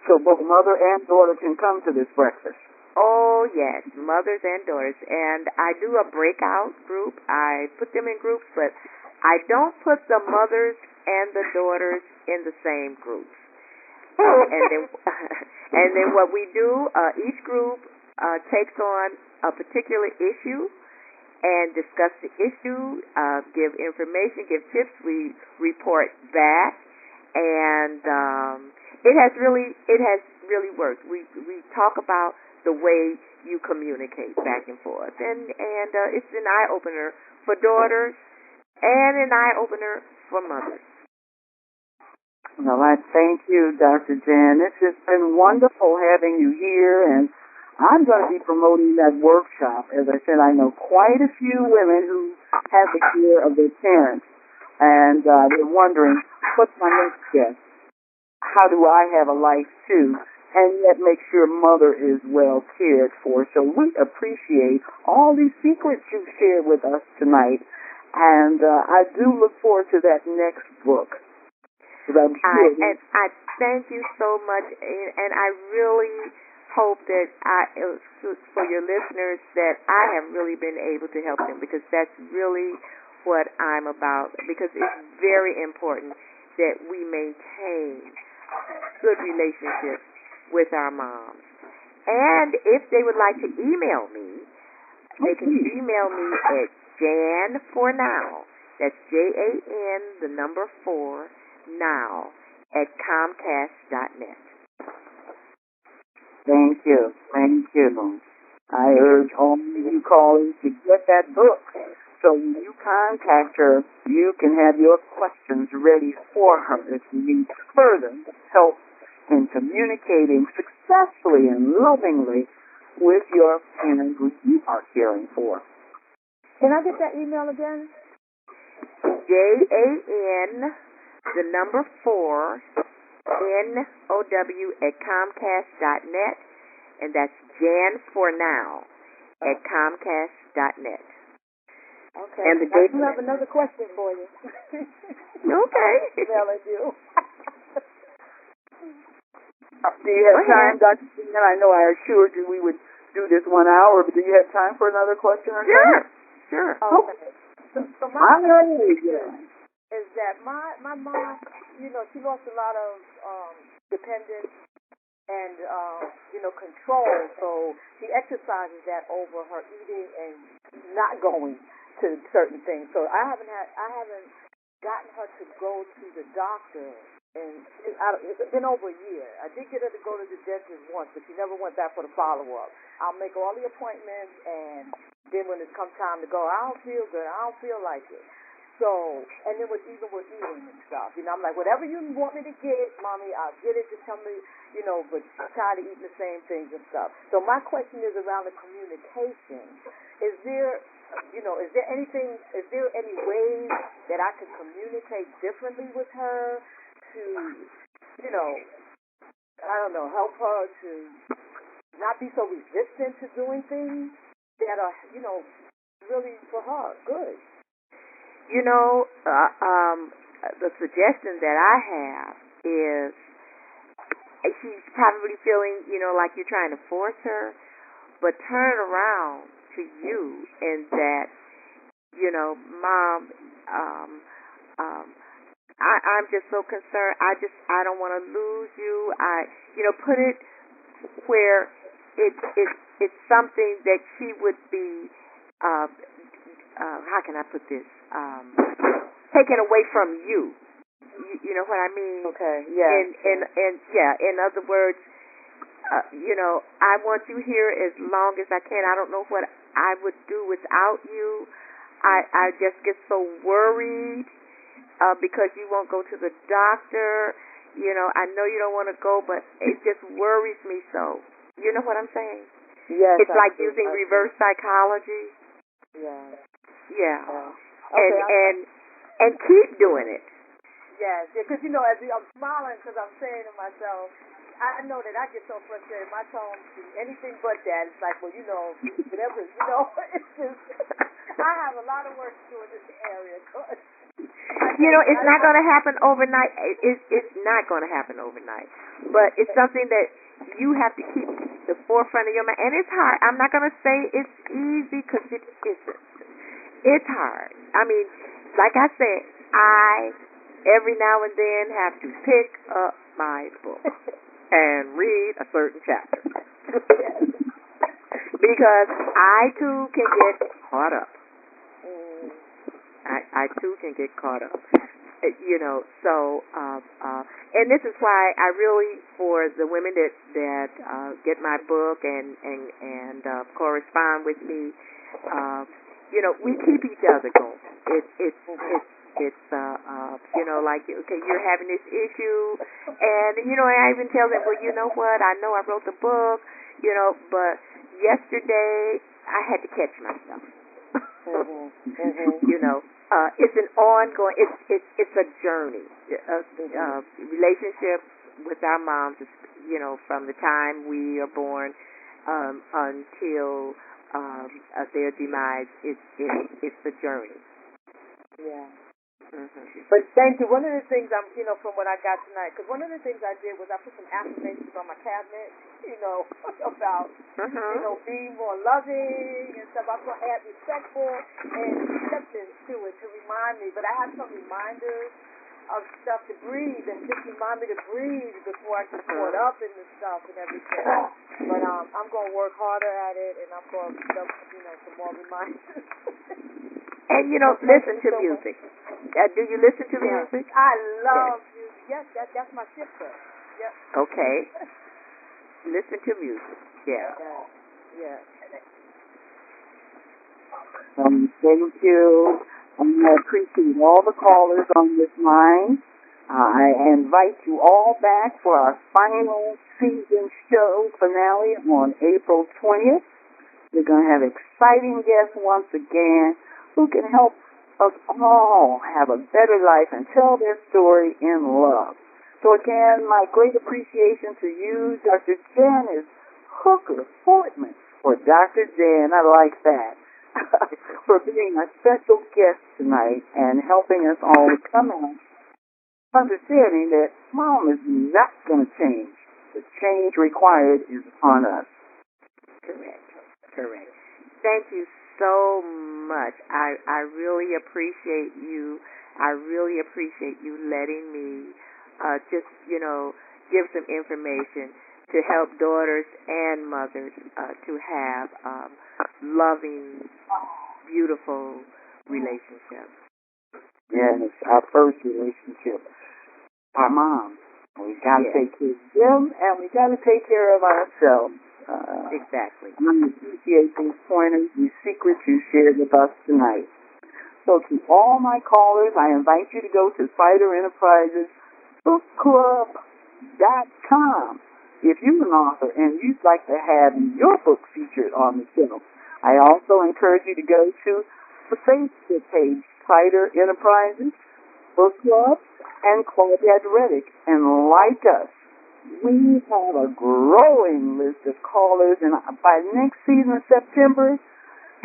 So both mother and daughter can come to this breakfast? Oh, yes, mothers and daughters. And I do a breakout group. I put them in groups, but I don't put the mothers and the daughters in the same groups. And then what we do, each group takes on a particular issue and discuss the issue, give information, give tips. We report back, and it has really worked. We talk about the way you communicate back and forth, and it's an eye opener for daughters and an eye opener for mothers. Well, I thank you, Dr. Janice. It's been wonderful having you here, and I'm going to be promoting that workshop. As I said, I know quite a few women who have the care of their parents, and they're wondering, what's my next step? How do I have a life, too, and yet make sure mother is well cared for? So we appreciate all these secrets you've shared with us tonight, and I do look forward to that next book. I'm sure and I thank you so much, and I really hope that for your listeners that I have really been able to help them, because that's really what I'm about, because it's very important that we maintain good relationships with our moms. And if they would like to email me, they can email me at Jan4Now, that's JAN 4 now at Comcast.net. Thank you. Thank you. I urge all of you callers to get that book. So when you contact her, you can have your questions ready for her if you need further help in communicating successfully and lovingly with your parent who you are caring for. Can I get that email again? JAN 4 NOW at Comcast.net, and that's Jan4Now at Comcast.net. Okay. And I do have another question for you. Okay. Emailing you. Do you have time, Dr. Jen? I know I assured you we would do this 1 hour, but do you have time for another question or something? Sure. Okay. So my question is that my mom, she lost a lot of dependence and control. So she exercises that over her eating and not going to certain things. So I haven't gotten her to go to the doctor, and it's been over a year. I did get her to go to the dentist once, but she never went back for the follow-up. I'll make all the appointments, and then when it comes time to go, I don't feel good. I don't feel like it. So, and then even with eating and stuff, I'm like, whatever you want me to get, Mommy, I'll get it. Just tell me, but she's tired of eating the same things and stuff. So my question is around the communication. Is there any ways that I could communicate differently with her to, help her to not be so resistant to doing things that are, really for her good? The suggestion that I have is she's probably feeling, like you're trying to force her, but turn around to you and that, Mom, I'm just so concerned. I don't want to lose you. Put it where it's something that she would be, how can I put this? Taken away from you. You know what I mean? Okay. Yeah. And in other words, I want you here as long as I can. I don't know what I would do without you. I just get so worried because you won't go to the doctor. I know you don't want to go, but it just worries me so. You know what I'm saying? Yes. It's like using reverse psychology. Yeah. Yeah. Okay, and keep doing it. Yes, because as I'm smiling because I'm saying to myself, I know that I get so frustrated. My tone is anything but that. It's like, well, whatever, it's just, I have a lot of work to do in this area. It's not going to happen overnight. It's not going to happen overnight. But it's something that you have to keep the forefront of your mind. And it's hard. I'm not going to say it's easy because it isn't. It's hard. I mean, like I said, every now and then have to pick up my book and read a certain chapter. Because I too can get caught up. I too can get caught up. And this is why I really, for the women that get my book and correspond with me, we keep each other going. It's like, okay, you're having this issue, and I even tell them, well, you know what? I know I wrote the book, but yesterday I had to catch myself. It's an ongoing. It's a journey. Relationship with our moms is, from the time we are born until their demise. It's a journey. Yeah. Mm-hmm. But thank you. One of the things from what I got tonight, because one of the things I did was I put some affirmations on my cabinet, about, being more loving and stuff. I'm going to add respectful and acceptance to it to remind me. But I have some reminders of stuff to breathe and just remind me to breathe before I get caught up in the stuff and everything. But I'm going to work harder at it, and I'm going to put up, some more reminders. And, listen to music. Do you listen to music? I love music. Yes, that's my sister. Yep. Okay. Listen to music. Yeah. Yeah. Thank you. I appreciate all the callers on this line. I invite you all back for our final season show finale on April 20th. We're going to have exciting guests once again who can help us all have a better life and tell their story in love. So again, my great appreciation to you, Dr. Janice Hooker-Fortman, or Dr. Jan, I like that, for being a special guest tonight and helping us all come out understanding that Mom is not going to change. The change required is upon us. Correct. Thank you so much. I really appreciate you. I really appreciate you letting me just, give some information to help daughters and mothers to have loving, beautiful relationships. Yes, our first relationship, our moms. We got to take care of them, and we got to take care of ourselves. Exactly. I appreciate these pointers, these secrets you shared with us tonight. So to all my callers, I invite you to go to Cider Enterprises bookclub.com. If you're an author and you'd like to have your book featured on the show, I also encourage you to go to the Facebook page, Cider Enterprises Book Club, and Claudette Redic, and like us. We have a growing list of callers, and by next season of September,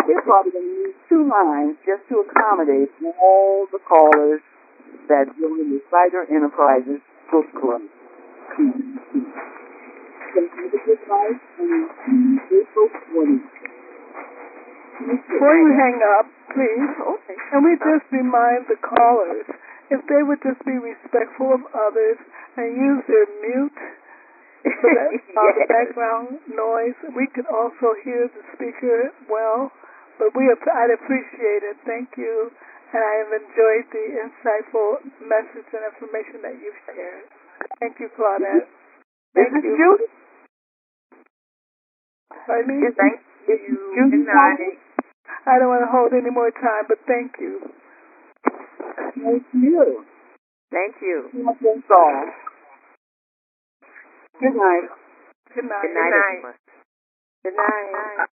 we're probably going to use 2 lines just to accommodate all the callers that join the Cider Enterprises Book Club. Thank you for good night, and April 20th. Before you hang up, please, and we just remind the callers, if they would just be respectful of others and use their mute for that the background noise, we could also hear the speaker well. But I'd appreciate it. Thank you. And I have enjoyed the insightful message and information that you've shared. Thank you, Claudette. Thank you. Pardon me? Thank you. Good night. I don't want to hold any more time, but thank you. Thank you. Thank you. That's all. Good night. Good night. Good night, everyone. Good night.